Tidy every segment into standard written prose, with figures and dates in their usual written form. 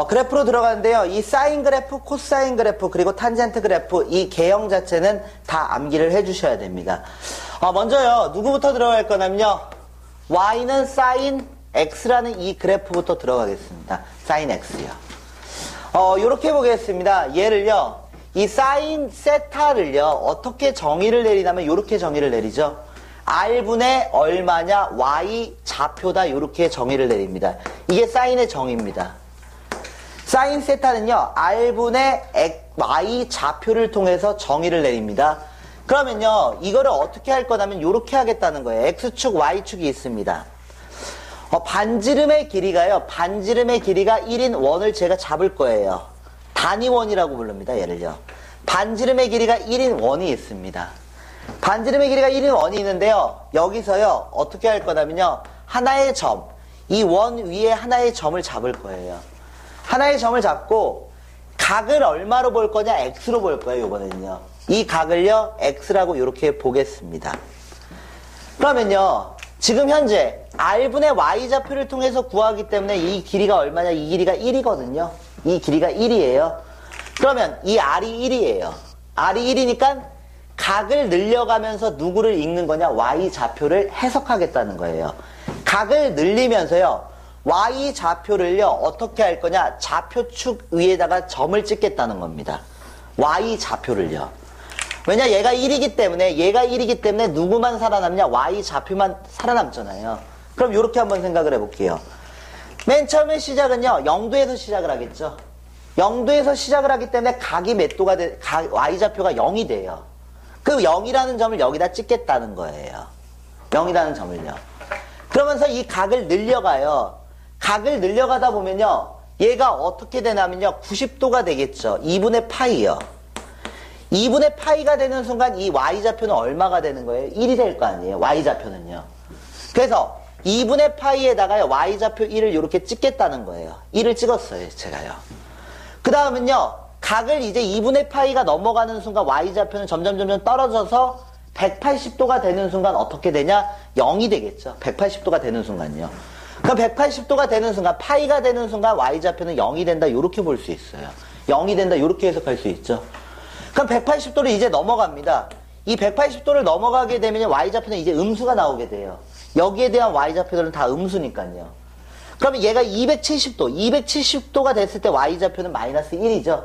그래프로 들어가는데요. 이 사인 그래프, 코사인 그래프, 그리고 탄젠트 그래프 이 개형 자체는 다 암기를 해주셔야 됩니다. 먼저요. 누구부터 들어갈 거냐면요. y는 사인 x라는 이 그래프부터 들어가겠습니다. 사인 x요. 요렇게 보겠습니다. 얘를요. 이 사인 세타를요. 어떻게 정의를 내리냐면 요렇게 정의를 내리죠. r분의 얼마냐 y 좌표다 요렇게 정의를 내립니다. 이게 사인의 정의입니다. 사인 세타는요, r분의 y 좌표를 통해서 정의를 내립니다. 그러면요, 이거를 어떻게 할 거냐면, 요렇게 하겠다는 거예요. x축, y축이 있습니다. 반지름의 길이가요, 반지름의 길이가 1인 원을 제가 잡을 거예요. 단위원이라고 부릅니다, 얘를요. 반지름의 길이가 1인 원이 있습니다. 반지름의 길이가 1인 원이 있는데요, 여기서요, 어떻게 할 거냐면요, 하나의 점, 이 원 위에 하나의 점을 잡을 거예요. 하나의 점을 잡고 각을 얼마로 볼 거냐? x로 볼 거예요. 이번에는요. 이 각을요. x라고 이렇게 보겠습니다. 그러면요. 지금 현재 r분의 y좌표를 통해서 구하기 때문에 이 길이가 얼마냐? 이 길이가 1이거든요. 이 길이가 1이에요. 그러면 이 r이 1이에요. r이 1이니까 각을 늘려가면서 누구를 읽는 거냐? y좌표를 해석하겠다는 거예요. 각을 늘리면서요. y좌표를요, 어떻게 할 거냐? 좌표축 위에다가 점을 찍겠다는 겁니다. y좌표를요. 왜냐, 얘가 1이기 때문에 누구만 살아남냐? y좌표만 살아남잖아요. 그럼 이렇게 한번 생각을 해볼게요. 맨 처음에 시작은요, 0도에서 시작을 하겠죠. 0도에서 시작을 하기 때문에 각이 몇 도가 y좌표가 0이 돼요. 그 0이라는 점을 여기다 찍겠다는 거예요. 0이라는 점을요. 그러면서 이 각을 늘려가요. 각을 늘려가다 보면요. 얘가 어떻게 되냐면요. 90도가 되겠죠. 2분의 파이요. 2분의 파이가 되는 순간 이 y좌표는 얼마가 되는 거예요? 1이 될 거 아니에요. y좌표는요. 그래서 2분의 파이에다가요. y좌표 1을 이렇게 찍겠다는 거예요. 1을 찍었어요. 제가요. 그 다음은요. 각을 이제 2분의 파이가 넘어가는 순간 y좌표는 점점 떨어져서 180도가 되는 순간 어떻게 되냐? 0이 되겠죠. 180도가 되는 순간요. 그럼 180도가 되는 순간, 파이가 되는 순간 y좌표는 0이 된다. 이렇게 볼 수 있어요. 0이 된다. 이렇게 해석할 수 있죠. 그럼 180도를 이제 넘어갑니다. 이 180도를 넘어가게 되면 y좌표는 이제 음수가 나오게 돼요. 여기에 대한 y좌표들은 다 음수니까요. 그러면 얘가 270도가 됐을 때 y좌표는 마이너스 1이죠.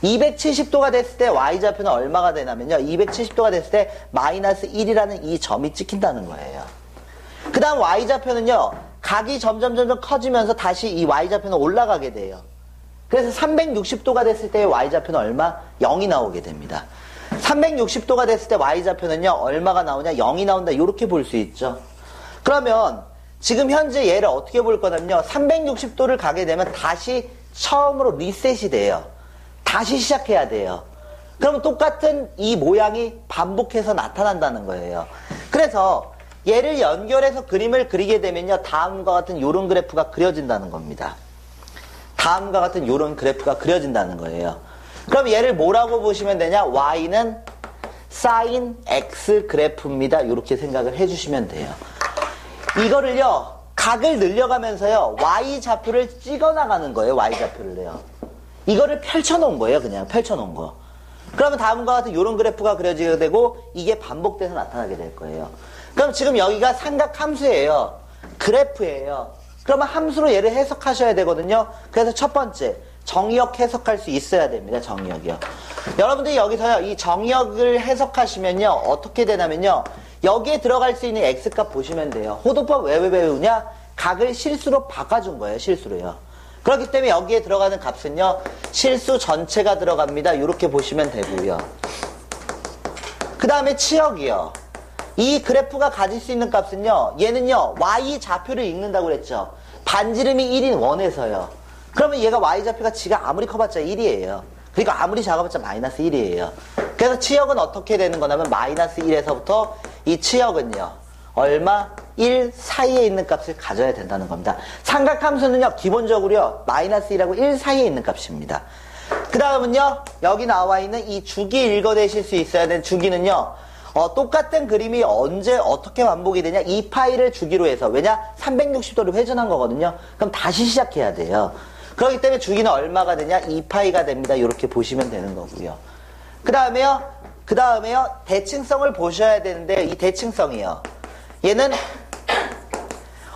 270도가 됐을 때 y좌표는 얼마가 되냐면요. 270도가 됐을 때 마이너스 1이라는 이 점이 찍힌다는 거예요. 그 다음 y좌표는요. 각이 점점 커지면서 다시 이 y좌표는 올라가게 돼요. 그래서 360도가 됐을 때 y좌표는 얼마? 0이 나오게 됩니다. 360도가 됐을 때 y좌표는요. 얼마가 나오냐? 0이 나온다. 이렇게 볼 수 있죠. 그러면 지금 현재 얘를 어떻게 볼 거냐면요. 360도를 가게 되면 다시 처음으로 리셋이 돼요. 다시 시작해야 돼요. 그러면 똑같은 이 모양이 반복해서 나타난다는 거예요. 그래서 얘를 연결해서 그림을 그리게 되면요. 다음과 같은 요런 그래프가 그려진다는 겁니다. 다음과 같은 요런 그래프가 그려진다는 거예요. 그럼 얘를 뭐라고 보시면 되냐? y는 sin x 그래프입니다. 이렇게 생각을 해주시면 돼요. 이거를요. 각을 늘려가면서요. y좌표를 찍어나가는 거예요. y좌표를요. 이거를 펼쳐놓은 거예요. 그냥 펼쳐놓은 거. 그러면 다음과 같은 이런 그래프가 그려지게 되고 이게 반복돼서 나타나게 될 거예요. 그럼 지금 여기가 삼각함수예요. 그래프예요. 그러면 함수로 얘를 해석하셔야 되거든요. 그래서 첫 번째 정의역 해석할 수 있어야 됩니다. 정의역이요. 여러분들이 여기서요. 이 정의역을 해석하시면요. 어떻게 되냐면요. 여기에 들어갈 수 있는 x값 보시면 돼요. 호도법 왜 배우냐? 각을 실수로 바꿔준 거예요. 실수로요. 그렇기 때문에 여기에 들어가는 값은요. 실수 전체가 들어갑니다. 이렇게 보시면 되고요. 그 다음에 치역이요. 이 그래프가 가질 수 있는 값은요. 얘는요. y좌표를 읽는다고 그랬죠. 반지름이 1인 원에서요. 그러면 얘가 y좌표가 지가 아무리 커봤자 1이에요. 그러니까 아무리 작아봤자 마이너스 1이에요. 그래서 치역은 어떻게 되는 거냐면 마이너스 1에서부터 이 치역은요. 얼마? 1 사이에 있는 값을 가져야 된다는 겁니다. 삼각함수는요. 기본적으로요. 마이너스 1하고 1 사이에 있는 값입니다. 그 다음은요. 여기 나와 있는 이 주기 읽어내실 수 있어야 되는 주기는요. 똑같은 그림이 언제 어떻게 반복이 되냐? 이 파이를 주기로 해서 왜냐? 360도를 회전한 거거든요. 그럼 다시 시작해야 돼요. 그렇기 때문에 주기는 얼마가 되냐? 2파이가 됩니다. 이렇게 보시면 되는 거고요. 그 다음에요. 대칭성을 보셔야 되는데 이 대칭성이요. 얘는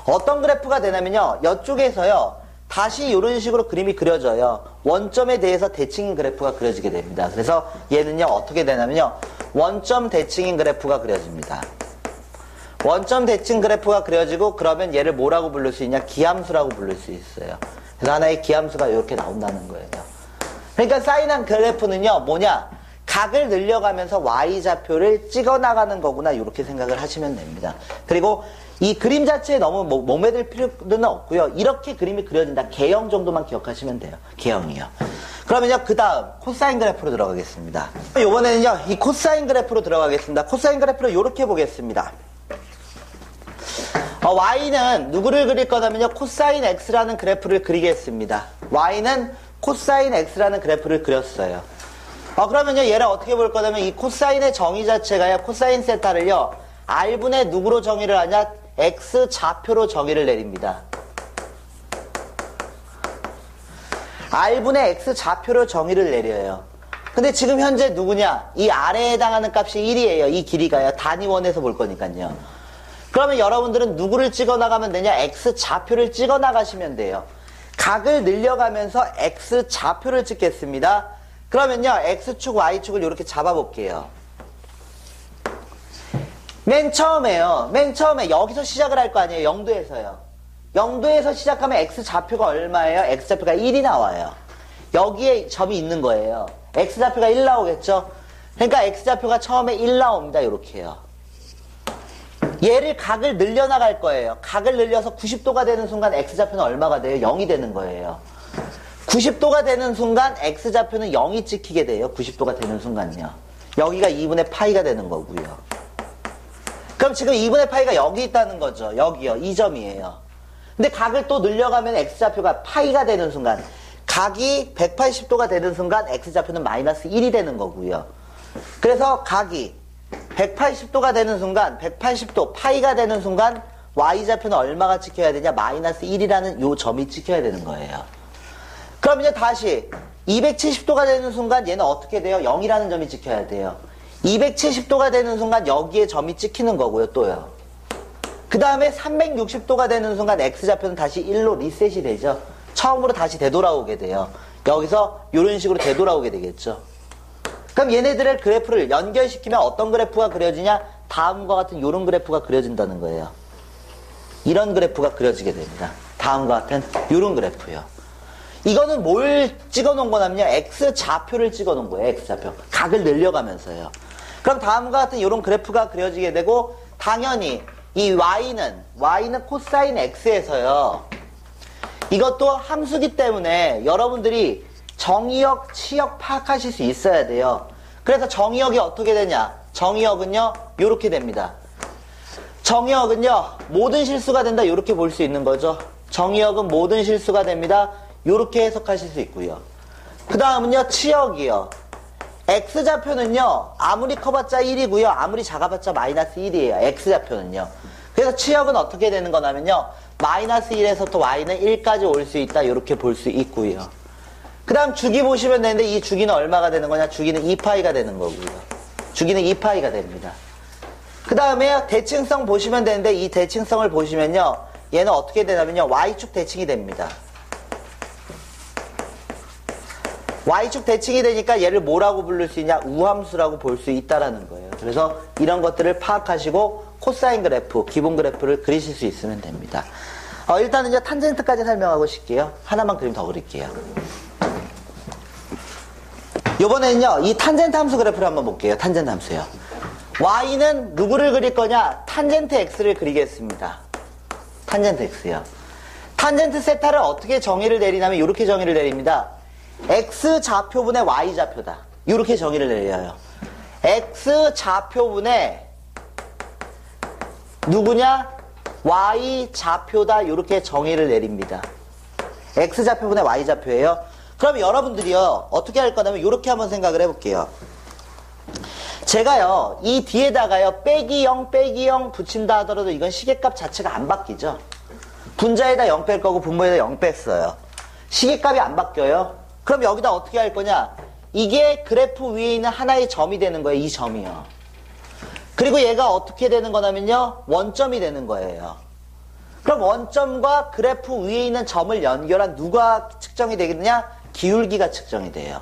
어떤 그래프가 되냐면요. 이쪽에서요. 다시 이런 식으로 그림이 그려져요. 원점에 대해서 대칭인 그래프가 그려지게 됩니다. 그래서 얘는요. 어떻게 되냐면요. 원점 대칭인 그래프가 그려집니다. 원점 대칭 그래프가 그려지고 그러면 얘를 뭐라고 부를 수 있냐? 기함수라고 부를 수 있어요. 그래서 하나의 기함수가 이렇게 나온다는 거예요. 그러니까 사인한 그래프는요. 뭐냐? 각을 늘려가면서 Y좌표를 찍어나가는 거구나 이렇게 생각을 하시면 됩니다. 그리고 이 그림 자체에 너무 몸에들 필요는 없고요. 이렇게 그림이 그려진다. 개형 정도만 기억하시면 돼요. 개형이요. 그러면요. 그 다음 코사인 그래프로 들어가겠습니다. 이번에는요. 이 코사인 그래프로 들어가겠습니다. 코사인 그래프로 이렇게 보겠습니다. Y는 누구를 그릴 거냐면요. 코사인 X라는 그래프를 그리겠습니다. Y는 코사인 X라는 그래프를 그렸어요. 그러면요. 얘를 어떻게 볼 거냐면 이 코사인의 정의 자체가요. 코사인 세타를요. R분의 누구로 정의를 하냐? X 좌표로 정의를 내립니다. R분의 X 좌표로 정의를 내려요. 근데 지금 현재 누구냐? 이 R에 해당하는 값이 1이에요. 이 길이가요. 단위원에서 볼 거니까요. 그러면 여러분들은 누구를 찍어 나가면 되냐? X 좌표를 찍어 나가시면 돼요. 각을 늘려가면서 X 좌표를 찍겠습니다. 그러면요. X축, Y축을 이렇게 잡아볼게요. 맨 처음에 여기서 시작을 할 거 아니에요. 0도에서요. 0도에서 시작하면 X좌표가 얼마예요? X좌표가 1이 나와요. 여기에 점이 있는 거예요. X좌표가 1 나오겠죠? 그러니까 X좌표가 처음에 1 나옵니다. 이렇게요. 얘를 각을 늘려나갈 거예요. 각을 늘려서 90도가 되는 순간 X좌표는 얼마가 돼요? 0이 되는 거예요. 90도가 되는 순간 X좌표는 0이 찍히게 돼요. 90도가 되는 순간요. 여기가 2분의 파이가 되는 거고요. 그럼 지금 2분의 파이가 여기 있다는 거죠. 여기요. 이 점이에요. 근데 각을 또 늘려가면 X좌표가 파이가 되는 순간, 각이 180도가 되는 순간 X좌표는 마이너스 1이 되는 거고요. 그래서 각이 180도가 되는 순간, 180도 파이가 되는 순간 Y좌표는 얼마가 찍혀야 되냐? 마이너스 1이라는 요 점이 찍혀야 되는 거예요. 그럼 이제 다시 270도가 되는 순간 얘는 어떻게 돼요? 0이라는 점이 찍혀야 돼요. 270도가 되는 순간 여기에 점이 찍히는 거고요. 또요. 그 다음에 360도가 되는 순간 X좌표는 다시 1로 리셋이 되죠. 처음으로 다시 되돌아오게 돼요. 여기서 이런 식으로 되돌아오게 되겠죠. 그럼 얘네들의 그래프를 연결시키면 어떤 그래프가 그려지냐? 다음과 같은 이런 그래프가 그려진다는 거예요. 이런 그래프가 그려지게 됩니다. 다음과 같은 이런 그래프요. 이거는 뭘 찍어 놓은 거냐면요. X좌표를 찍어 놓은 거예요. X좌표. 각을 늘려가면서요. 그럼 다음과 같은 이런 그래프가 그려지게 되고, 당연히 이 Y는 코사인 X에서요. 이것도 함수기 때문에 여러분들이 정의역, 치역 파악하실 수 있어야 돼요. 그래서 정의역이 어떻게 되냐? 정의역은요. 이렇게 됩니다. 정의역은요. 모든 실수가 된다. 이렇게 볼 수 있는 거죠. 정의역은 모든 실수가 됩니다. 이렇게 해석하실 수 있고요. 그 다음은요. 치역이요. X좌표는요. 아무리 커봤자 1이고요. 아무리 작아봤자 마이너스 1이에요. X좌표는요. 그래서 치역은 어떻게 되는 거냐면요. 마이너스 1에서 또 Y는 1까지 올 수 있다. 이렇게 볼 수 있고요. 그 다음 주기 보시면 되는데 이 주기는 얼마가 되는 거냐? 주기는 2파이가 되는 거고요. 주기는 2파이가 됩니다. 그 다음에 대칭성 보시면 되는데 이 대칭성을 보시면요. 얘는 어떻게 되냐면요. Y축 대칭이 됩니다. Y축 대칭이 되니까 얘를 뭐라고 부를 수 있냐? 우함수라고 볼 수 있다라는 거예요. 그래서 이런 것들을 파악하시고 코사인 그래프, 기본 그래프를 그리실 수 있으면 됩니다. 일단은 이제 탄젠트까지 설명하고 싶게요. 하나만 그림 더 그릴게요. 이번에는요. 이 탄젠트 함수 그래프를 한번 볼게요. 탄젠트 함수요. Y는 누구를 그릴 거냐? 탄젠트 X를 그리겠습니다. 탄젠트 X요. 탄젠트 세타를 어떻게 정의를 내리냐면 이렇게 정의를 내립니다. X좌표분의 Y좌표다. 이렇게 정의를 내려요. X좌표분의 누구냐? Y좌표다. 이렇게 정의를 내립니다. X좌표분의 Y좌표예요. 그럼 여러분들이요. 어떻게 할 거냐면 이렇게 한번 생각을 해볼게요. 제가요. 이 뒤에다가요. 빼기 0 붙인다 하더라도 이건 시계값 자체가 안 바뀌죠. 분자에다 0 뺄 거고 분모에다 0 뺐어요. 시계값이 안 바뀌어요. 그럼 여기다 어떻게 할 거냐? 이게 그래프 위에 있는 하나의 점이 되는 거예요. 이 점이요. 그리고 얘가 어떻게 되는 거냐면요. 원점이 되는 거예요. 그럼 원점과 그래프 위에 있는 점을 연결한 누가 측정이 되겠느냐? 기울기가 측정이 돼요.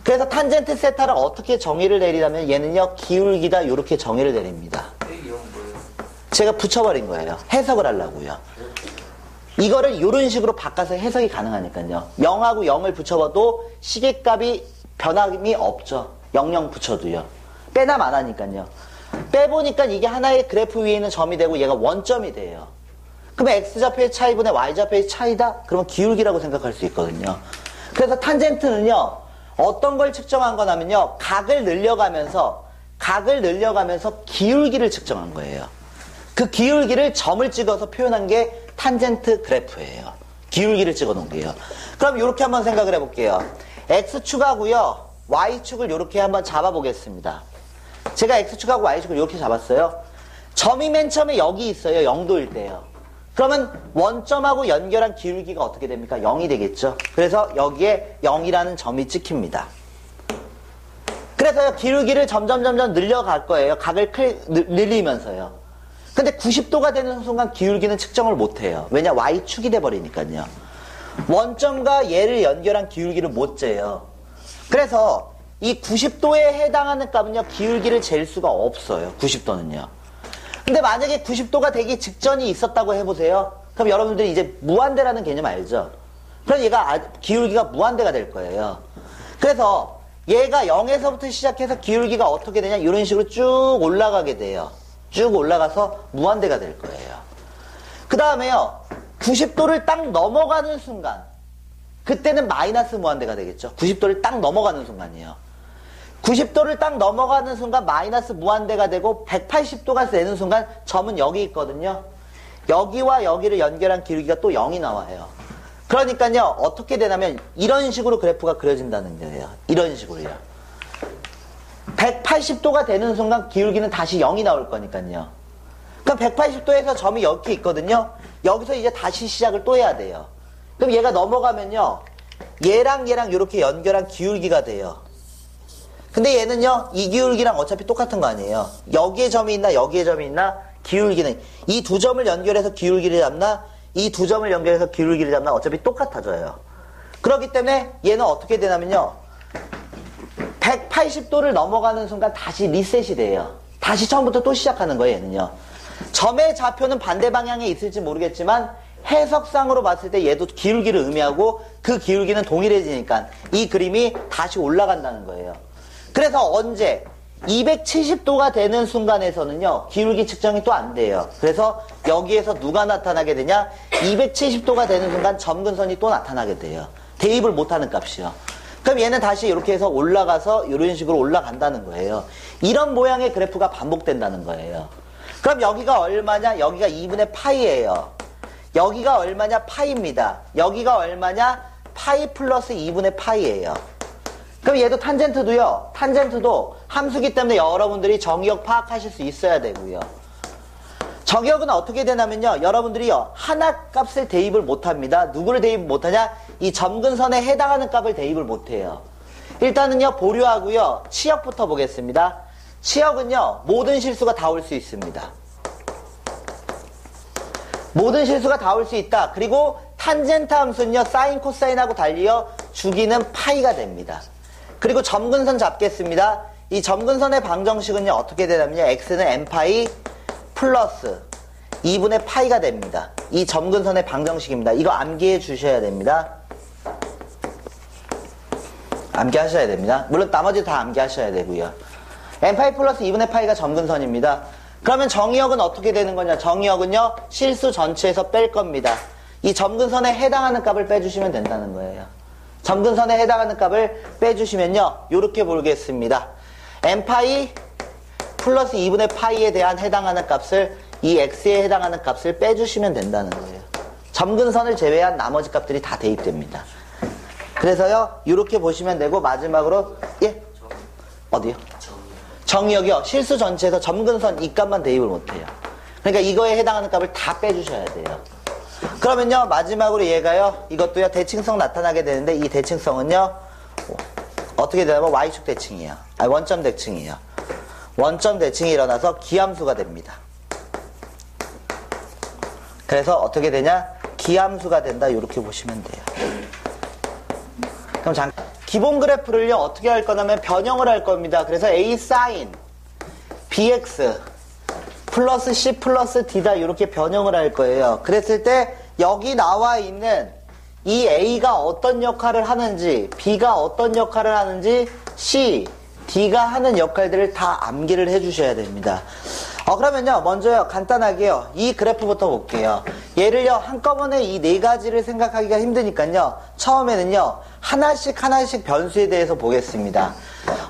그래서 탄젠트 세타를 어떻게 정의를 내리냐면 얘는요. 기울기다 이렇게 정의를 내립니다. 제가 붙여버린 거예요. 해석을 하려고요. 이거를 이런 식으로 바꿔서 해석이 가능하니까요. 0하고 0을 붙여봐도 시계값이 변함이 없죠. 00 붙여도요. 빼나 마나니까요. 빼보니까 이게 하나의 그래프 위에 있는 점이 되고 얘가 원점이 돼요. 그러면 x좌표의 차이분의 y좌표의 차이다? 그러면 기울기라고 생각할 수 있거든요. 그래서 탄젠트는요. 어떤 걸 측정한 거냐면요. 각을 늘려가면서 기울기를 측정한 거예요. 그 기울기를 점을 찍어서 표현한 게 탄젠트 그래프예요. 기울기를 찍어 놓은 게요. 그럼 이렇게 한번 생각을 해볼게요. x축하고요. y축을 이렇게 한번 잡아보겠습니다. 제가 x축하고 y축을 이렇게 잡았어요. 점이 맨 처음에 여기 있어요. 0도일 때요. 그러면 원점하고 연결한 기울기가 어떻게 됩니까? 0이 되겠죠. 그래서 여기에 0이라는 점이 찍힙니다. 그래서 기울기를 점점 늘려갈 거예요. 각을 늘리면서요. 근데 90도가 되는 순간 기울기는 측정을 못해요. 왜냐? y축이 돼버리니까요. 원점과 얘를 연결한 기울기를 못 재요. 그래서 이 90도에 해당하는 값은요. 기울기를 잴 수가 없어요. 90도는요. 근데 만약에 90도가 되기 직전이 있었다고 해보세요. 그럼 여러분들이 이제 무한대라는 개념 알죠? 그럼 얘가 기울기가 무한대가 될 거예요. 그래서 얘가 0에서부터 시작해서 기울기가 어떻게 되냐? 이런 식으로 쭉 올라가게 돼요. 쭉 올라가서 무한대가 될 거예요. 그 다음에요. 90도를 딱 넘어가는 순간 그때는 마이너스 무한대가 되겠죠. 90도를 딱 넘어가는 순간이에요. 90도를 딱 넘어가는 순간 마이너스 무한대가 되고 180도가 되는 순간 점은 여기 있거든요. 여기와 여기를 연결한 기울기가 또 0이 나와요. 그러니까요. 어떻게 되냐면 이런 식으로 그래프가 그려진다는 거예요. 이런 식으로요. 180도가 되는 순간 기울기는 다시 0이 나올 거니까요. 그럼 180도에서 점이 이렇게 있거든요. 여기서 이제 다시 시작을 또 해야 돼요. 그럼 얘가 넘어가면요. 얘랑 이렇게 연결한 기울기가 돼요. 근데 얘는요. 이 기울기랑 어차피 똑같은 거 아니에요. 여기에 점이 있나 여기에 점이 있나 기울기는 이 두 점을 연결해서 기울기를 잡나 이 두 점을 연결해서 기울기를 잡나 어차피 똑같아져요. 그렇기 때문에 얘는 어떻게 되냐면요. 180도를 넘어가는 순간 다시 리셋이 돼요. 다시 처음부터 또 시작하는 거예요. 얘는요. 점의 좌표는 반대 방향에 있을지 모르겠지만 해석상으로 봤을 때 얘도 기울기를 의미하고 그 기울기는 동일해지니까 이 그림이 다시 올라간다는 거예요. 그래서 언제 270도가 되는 순간에서는요. 기울기 측정이 또 안 돼요. 그래서 여기에서 누가 나타나게 되냐? 270도가 되는 순간 점근선이 또 나타나게 돼요. 대입을 못하는 값이요. 그럼 얘는 다시 이렇게 해서 올라가서 이런 식으로 올라간다는 거예요. 이런 모양의 그래프가 반복된다는 거예요. 그럼 여기가 얼마냐? 여기가 2분의 파이예요. 여기가 얼마냐? 파이입니다. 여기가 얼마냐? 파이 플러스 2분의 파이예요. 그럼 얘도 탄젠트도요. 탄젠트도 함수기 때문에 여러분들이 정의역 파악하실 수 있어야 되고요. 정의역은 어떻게 되냐면요. 여러분들이요. 하나 값을 대입을 못합니다. 누구를 대입 못하냐? 이 점근선에 해당하는 값을 대입을 못해요. 일단은요. 보류하고요. 치역부터 보겠습니다. 치역은요. 모든 실수가 다 올 수 있습니다. 모든 실수가 다 올 수 있다. 그리고 탄젠트 함수는요. 사인 코사인하고 달리요. 주기는 파이가 됩니다. 그리고 점근선 잡겠습니다. 이 점근선의 방정식은요. 어떻게 되냐면요. x는 n파이 플러스 2분의 파이가 됩니다. 이 점근선의 방정식입니다. 이거 암기해 주셔야 됩니다. 암기하셔야 됩니다. 물론 나머지 다 암기하셔야 되고요. n파이 플러스 2분의 파이가 점근선입니다. 그러면 정의역은 어떻게 되는 거냐? 정의역은요. 실수 전체에서 뺄 겁니다. 이 점근선에 해당하는 값을 빼주시면 된다는 거예요. 점근선에 해당하는 값을 빼주시면요. 이렇게 보겠습니다. n파이 플러스 2분의 파이에 대한 해당하는 값을 이 x에 해당하는 값을 빼주시면 된다는 거예요. 점근선을 제외한 나머지 값들이 다 대입됩니다. 그래서요. 이렇게 보시면 되고 마지막으로 예? 어디요? 정의역이요. 실수 전체에서 점근선 이 값만 대입을 못해요. 그러니까 이거에 해당하는 값을 다 빼주셔야 돼요. 그러면요, 마지막으로 얘가요, 이것도요, 대칭성 나타나게 되는데, 이 대칭성은요, 어떻게 되냐면, y축 대칭이에요. 아니, 원점 대칭이에요. 원점 대칭이 일어나서 기함수가 됩니다. 그래서 어떻게 되냐? 기함수가 된다, 이렇게 보시면 돼요. 그럼 잠깐, 기본 그래프를요, 어떻게 할 거냐면, 변형을 할 겁니다. 그래서 a sin bx 플러스 c 플러스 d다, 이렇게 변형을 할 거예요. 그랬을 때, 여기 나와 있는 이 A가 어떤 역할을 하는지, B가 어떤 역할을 하는지, C, D가 하는 역할들을 다 암기를 해주셔야 됩니다. 그러면요, 먼저요, 간단하게요, 이 그래프부터 볼게요. 얘를요, 한꺼번에 이 네 가지를 생각하기가 힘드니까요, 처음에는요, 하나씩 변수에 대해서 보겠습니다.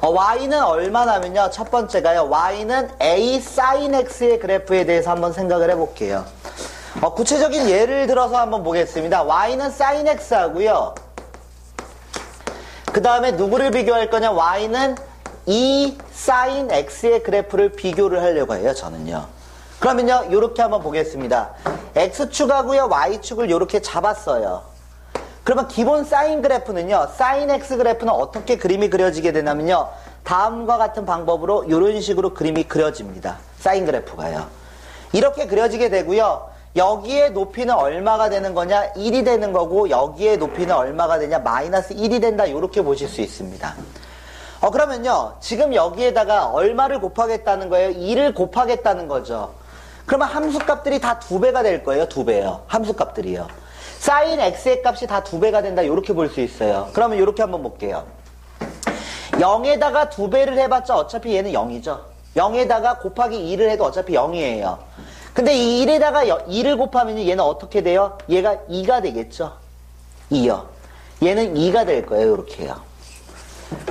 y는 얼마나면요, 첫 번째가요, y는 a sin x의 그래프에 대해서 한번 생각을 해볼게요. 구체적인 예를 들어서 한번 보겠습니다. y는 sin x 하고요. 그 다음에 누구를 비교할 거냐? y는 e sin x의 그래프를 비교를 하려고 해요, 저는요. 그러면요, 요렇게 한번 보겠습니다. x축하고요, y축을 요렇게 잡았어요. 그러면 기본 사인 그래프는요, sin x 그래프는 어떻게 그림이 그려지게 되냐면요, 다음과 같은 방법으로 요런 식으로 그림이 그려집니다. 사인 그래프가요. 이렇게 그려지게 되고요. 여기에 높이는 얼마가 되는 거냐? 1이 되는 거고, 여기에 높이는 얼마가 되냐? 마이너스 1이 된다. 이렇게 보실 수 있습니다. 그러면요, 지금 여기에다가 얼마를 곱하겠다는 거예요? 2를 곱하겠다는 거죠. 그러면 함수값들이 다 2배가 될 거예요. 2배요. 함수값들이요. sin x의 값이 다 2배가 된다. 이렇게 볼 수 있어요. 그러면 이렇게 한번 볼게요. 0에다가 2배를 해봤자 어차피 얘는 0이죠. 0에다가 곱하기 2를 해도 어차피 0이에요. 근데 이 1에다가 2를 곱하면 얘는 어떻게 돼요? 얘가 2가 되겠죠? 2요. 얘는 2가 될 거예요. 이렇게요.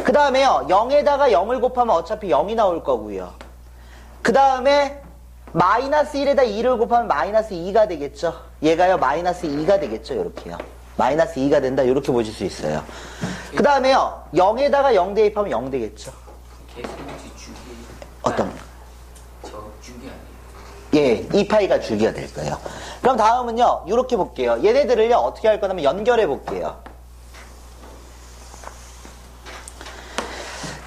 그 다음에요. 0에다가 0을 곱하면 어차피 0이 나올 거고요. 그 다음에 마이너스 1에다 2를 곱하면 마이너스 2가 되겠죠? 얘가요. 마이너스 2가 되겠죠? 이렇게요. 마이너스 2가 된다. 이렇게 보실 수 있어요. 그 다음에요. 0에다가 0 대입하면 0 되겠죠? 어떤 거? 예, 2파이가 줄기가 될 거예요. 그럼 다음은요, 이렇게 볼게요. 얘네들을요, 어떻게 할 거냐면 연결해 볼게요.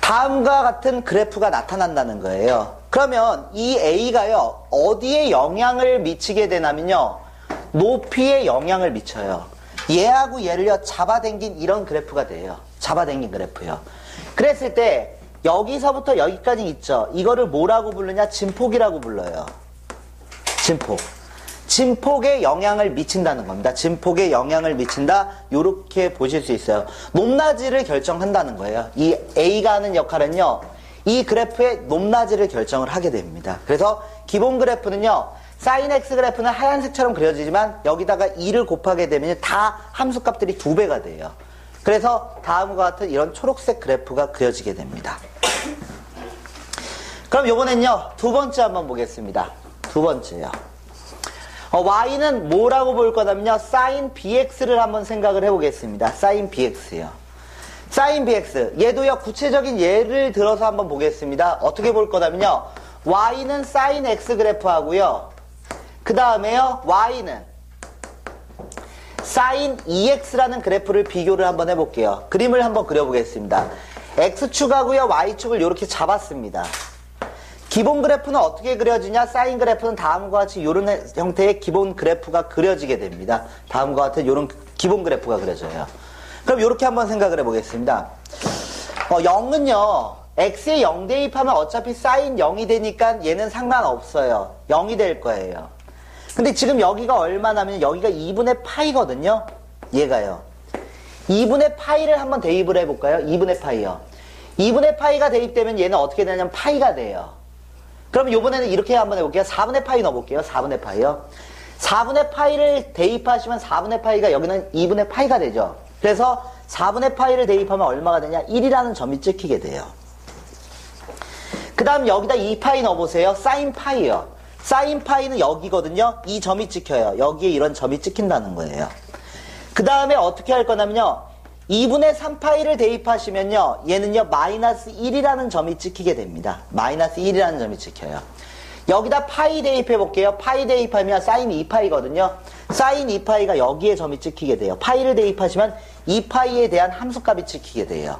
다음과 같은 그래프가 나타난다는 거예요. 그러면 이 A가요, 어디에 영향을 미치게 되냐면요, 높이에 영향을 미쳐요. 얘하고 얘를요, 잡아당긴 이런 그래프가 돼요. 잡아당긴 그래프요. 그랬을 때, 여기서부터 여기까지 있죠. 이거를 뭐라고 부르냐? 진폭이라고 불러요. 진폭. 진폭에 영향을 미친다는 겁니다. 진폭에 영향을 미친다. 요렇게 보실 수 있어요. 높낮이를 결정한다는 거예요. 이 A가 하는 역할은요, 이 그래프의 높낮이를 결정을 하게 됩니다. 그래서 기본 그래프는요, sin x 그래프는 하얀색처럼 그려지지만 여기다가 2를 곱하게 되면 다 함수값들이 2배가 돼요. 그래서 다음과 같은 이런 초록색 그래프가 그려지게 됩니다. 그럼 요번엔요, 두 번째 한번 보겠습니다. 두 번째요. y는 뭐라고 볼 거냐면요, sin bx를 한번 생각을 해보겠습니다. sin bx요. sin bx. 얘도요, 구체적인 예를 들어서 한번 보겠습니다. 어떻게 볼 거냐면요, y는 sin x 그래프 하고요. 그 다음에요, y는 sin 2x라는 그래프를 비교를 한번 해볼게요. 그림을 한번 그려보겠습니다. x축하고요, y축을 이렇게 잡았습니다. 기본 그래프는 어떻게 그려지냐? 사인 그래프는 다음과 같이 이런 형태의 기본 그래프가 그려지게 됩니다. 다음과 같은 이런 기본 그래프가 그려져요. 그럼 이렇게 한번 생각을 해보겠습니다. 0은요, x에 0 대입하면 어차피 사인 0이 되니까 얘는 상관없어요. 0이 될 거예요. 근데 지금 여기가 얼마나면 여기가 2분의 파이거든요. 얘가요. 2분의 파이를 한번 대입을 해볼까요? 2분의 파이요. 2분의 파이가 대입되면 얘는 어떻게 되냐면 파이가 돼요. 그럼 요번에는 이렇게 한번 해볼게요. 4분의 파이 넣어볼게요. 4분의 파이요. 4분의 파이를 대입하시면 4분의 파이가 여기는 2분의 파이가 되죠. 그래서 4분의 파이를 대입하면 얼마가 되냐? 1이라는 점이 찍히게 돼요. 그 다음 여기다 2파이 넣어보세요. 사인 파이요. 사인 파이는 여기거든요. 이 점이 찍혀요. 여기에 이런 점이 찍힌다는 거예요. 그 다음에 어떻게 할 거냐면요, 2분의 3파이를 대입하시면요, 얘는요 마이너스 1이라는 점이 찍히게 됩니다. 마이너스 1이라는 점이 찍혀요. 여기다 파이 대입해 볼게요. 파이 대입하면 사인 2파이거든요. 사인 2파이가 여기에 점이 찍히게 돼요. 파이를 대입하시면 2파이에 대한 함수값이 찍히게 돼요.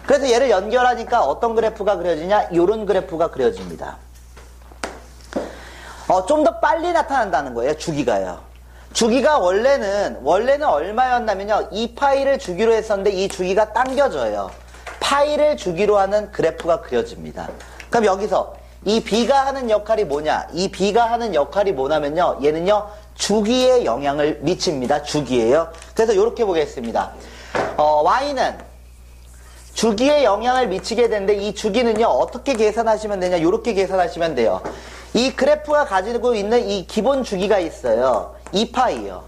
그래서 얘를 연결하니까 어떤 그래프가 그려지냐? 이런 그래프가 그려집니다. 좀 더 빨리 나타난다는 거예요. 주기가요. 주기가 원래는 얼마였냐면요. 2파이를 주기로 했었는데 이 주기가 당겨져요. 파이를 주기로 하는 그래프가 그려집니다. 그럼 여기서 이 B가 하는 역할이 뭐냐? 이 B가 하는 역할이 뭐냐면요. 얘는요. 주기에 영향을 미칩니다. 주기예요. 그래서 이렇게 보겠습니다. Y는 주기에 영향을 미치게 되는데 이 주기는요. 어떻게 계산하시면 되냐? 이렇게 계산하시면 돼요. 이 그래프가 가지고 있는 이 기본 주기가 있어요. 2파이요.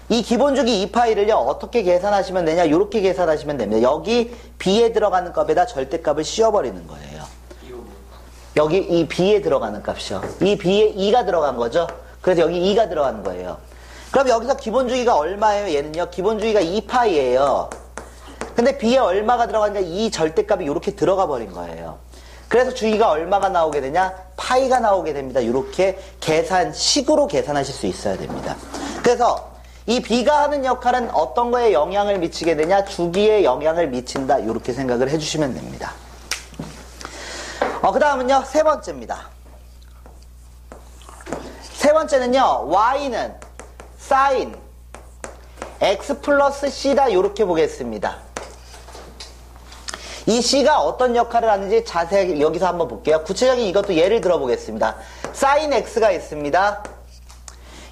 이 기본 주기 2파이를요. 어떻게 계산하시면 되냐? 이렇게 계산하시면 됩니다. 여기 B에 들어가는 값에다 절대값을 씌워버리는 거예요. 여기 이 B에 들어가는 값이요. 이 B에 2가 들어간 거죠. 그래서 여기 2가 들어가는 거예요. 그럼 여기서 기본 주기가 얼마예요? 얘는요. 기본 주기가 2파이예요. 근데 B에 얼마가 들어가니까 이 절대값이 이렇게 들어가 버린 거예요. 그래서 주기가 얼마가 나오게 되냐? 파이가 나오게 됩니다. 이렇게 식으로 계산하실 수 있어야 됩니다. 그래서 이 B가 하는 역할은 어떤 거에 영향을 미치게 되냐? 주기에 영향을 미친다. 이렇게 생각을 해주시면 됩니다. 그 다음은요. 세 번째입니다. 세 번째는요. Y는 sin x 플러스 C다. 이렇게 보겠습니다. 이 C가 어떤 역할을 하는지 자세하게 여기서 한번 볼게요. 구체적인 이것도 예를 들어보겠습니다. sin X가 있습니다.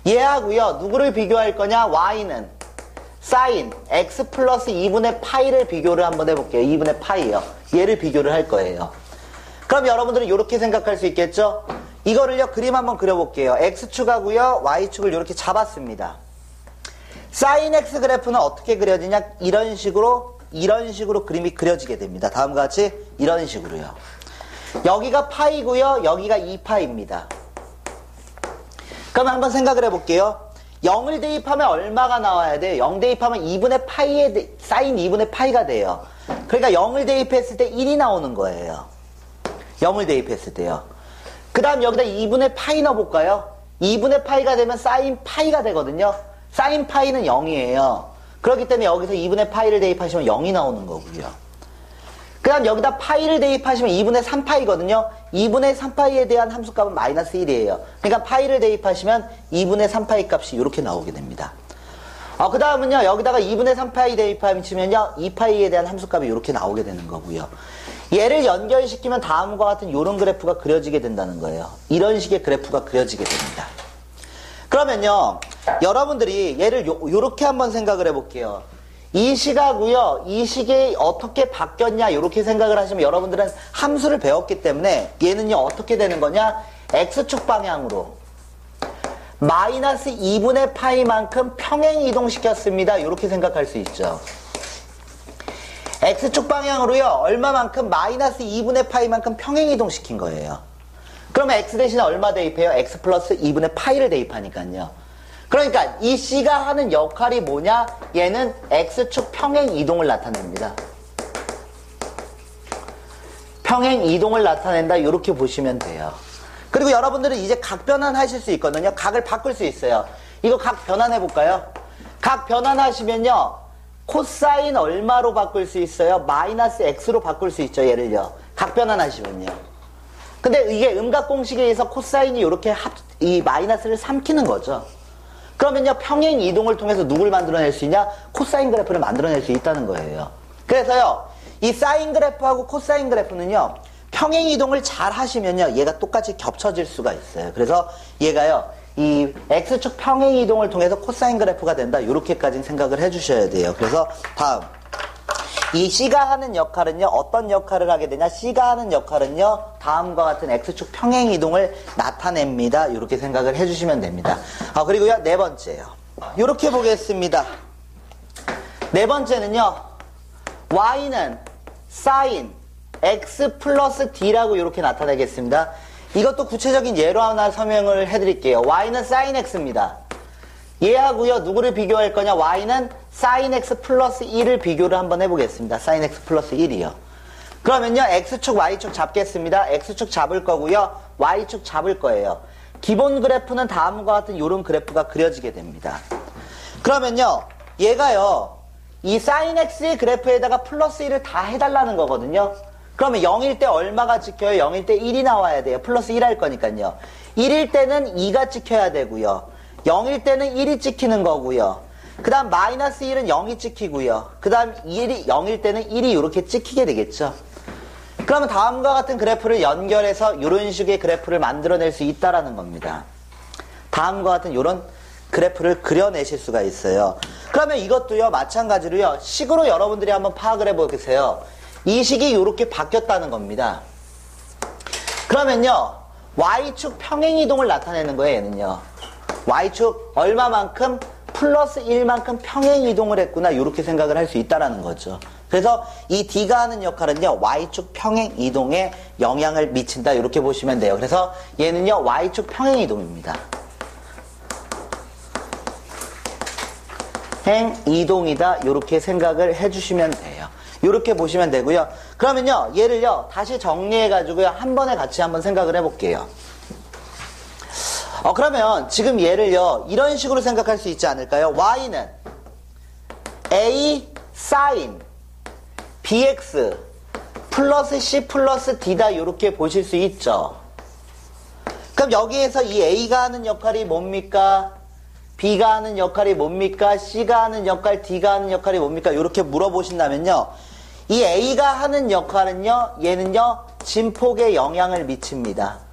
얘하고요. 누구를 비교할 거냐? Y는 sin X 플러스 2분의 파이를 비교를 한번 해볼게요. 2분의 파이요. 얘를 비교를 할 거예요. 그럼 여러분들은 이렇게 생각할 수 있겠죠? 이거를요. 그림 한번 그려볼게요. X축하고요. Y축을 이렇게 잡았습니다. sin X 그래프는 어떻게 그려지냐? 이런 식으로 그림이 그려지게 됩니다. 다음과 같이 이런 식으로요. 여기가 파이고요. 여기가 2파입니다. 그럼 한번 생각을 해볼게요. 0을 대입하면 얼마가 나와야 돼요? 0 대입하면 2분의 파이에 사인 2분의 파이가 돼요. 그러니까 0을 대입했을 때 1이 나오는 거예요. 0을 대입했을 때요. 그 다음 여기다 2분의 파이 넣어볼까요? 2분의 파이가 되면 사인 파이가 되거든요. 사인 파이는 0이에요. 그렇기 때문에 여기서 2분의 파이를 대입하시면 0이 나오는 거고요. 그 다음 여기다 파이를 대입하시면 2분의 3파이거든요. 2분의 3파이에 대한 함수값은 마이너스 1이에요. 그러니까 파이를 대입하시면 2분의 3파이 값이 이렇게 나오게 됩니다. 그 다음은요. 여기다가 2분의 3파이 대입하시면요. 2파이에 대한 함수값이 이렇게 나오게 되는 거고요. 얘를 연결시키면 다음과 같은 이런 그래프가 그려지게 된다는 거예요. 이런 식의 그래프가 그려지게 됩니다. 그러면요. 여러분들이 얘를 요렇게 한번 생각을 해볼게요. 이 시가고요. 이 식이 어떻게 바뀌었냐 이렇게 생각을 하시면 여러분들은 함수를 배웠기 때문에 얘는요. 어떻게 되는 거냐? X축 방향으로 마이너스 2분의 파이만큼 평행 이동시켰습니다. 이렇게 생각할 수 있죠. X축 방향으로요. 얼마만큼? 마이너스 2분의 파이만큼 평행 이동시킨 거예요. 그러면 X 대신에 얼마 대입해요? X 플러스 2분의 파이를 대입하니까요. 그러니까 이 C가 하는 역할이 뭐냐? 얘는 X축 평행 이동을 나타냅니다. 평행 이동을 나타낸다. 이렇게 보시면 돼요. 그리고 여러분들은 이제 각 변환하실 수 있거든요. 각을 바꿀 수 있어요. 이거 각 변환해 볼까요? 각 변환하시면요. 코사인 얼마로 바꿀 수 있어요? 마이너스 X로 바꿀 수 있죠. 얘를요. 각 변환하시면요. 근데 이게 음각 공식에 의해서 코사인이 이렇게 이 마이너스를 삼키는 거죠. 그러면요. 평행 이동을 통해서 누굴 만들어낼 수 있냐? 코사인 그래프를 만들어낼 수 있다는 거예요. 그래서요. 이 사인 그래프하고 코사인 그래프는요. 평행 이동을 잘 하시면요. 얘가 똑같이 겹쳐질 수가 있어요. 그래서 얘가요. 이 X축 평행 이동을 통해서 코사인 그래프가 된다. 이렇게까지 생각을 해주셔야 돼요. 그래서 다음. 이 C가 하는 역할은요. 어떤 역할을 하게 되냐? C가 하는 역할은요. 다음과 같은 X축 평행 이동을 나타냅니다. 이렇게 생각을 해주시면 됩니다. 그리고요. 네 번째요. 이렇게 보겠습니다. 네 번째는요. Y는 sin X 플러스 D라고 이렇게 나타내겠습니다. 이것도 구체적인 예로 하나 설명을 해드릴게요. Y는 sin X입니다. 얘하고요. 누구를 비교할 거냐? Y는 sin X 플러스 1을 비교를 한번 해보겠습니다. sin X 플러스 1이요. 그러면요. X축, Y축 잡겠습니다. X축 잡을 거고요. y축 잡을 거예요. 기본 그래프는 다음과 같은 이런 그래프가 그려지게 됩니다. 그러면요, 얘가요, 이 sin x의 그래프에다가 플러스 1을 다 해달라는 거거든요. 그러면 0일 때 얼마가 찍혀요? 0일 때 1이 나와야 돼요. 플러스 1 할 거니까요. 1일 때는 2가 찍혀야 되고요. 0일 때는 1이 찍히는 거고요. 그 다음 마이너스 1은 0이 찍히고요. 그 다음 0일 때는 1이 이렇게 찍히게 되겠죠. 그러면 다음과 같은 그래프를 연결해서 이런 식의 그래프를 만들어낼 수 있다라는 겁니다. 다음과 같은 이런 그래프를 그려내실 수가 있어요. 그러면 이것도요, 마찬가지로요, 식으로 여러분들이 한번 파악을 해보세요. 이 식이 이렇게 바뀌었다는 겁니다. 그러면요, y축 평행이동을 나타내는 거예요, 얘는요. y축 얼마만큼 플러스 1만큼 평행이동을 했구나, 이렇게 생각을 할 수 있다라는 거죠. 그래서 이 D가 하는 역할은요, y축 평행이동에 영향을 미친다, 이렇게 보시면 돼요. 그래서 얘는요, y축 평행이동입니다. 행이동이다, 이렇게 생각을 해주시면 돼요. 이렇게 보시면 되고요. 그러면요, 얘를요, 다시 정리해가지고요, 한 번에 같이 한번 생각을 해볼게요. 그러면 지금 얘를요, 이런 식으로 생각할 수 있지 않을까요? y는 a sin bx 플러스 c 플러스 d다, 이렇게 보실 수 있죠. 그럼 여기에서 이 a가 하는 역할이 뭡니까? b가 하는 역할이 뭡니까? c가 하는 역할, d가 하는 역할이 뭡니까? 이렇게 물어보신다면요, 이 a가 하는 역할은요, 얘는요, 진폭에 영향을 미칩니다.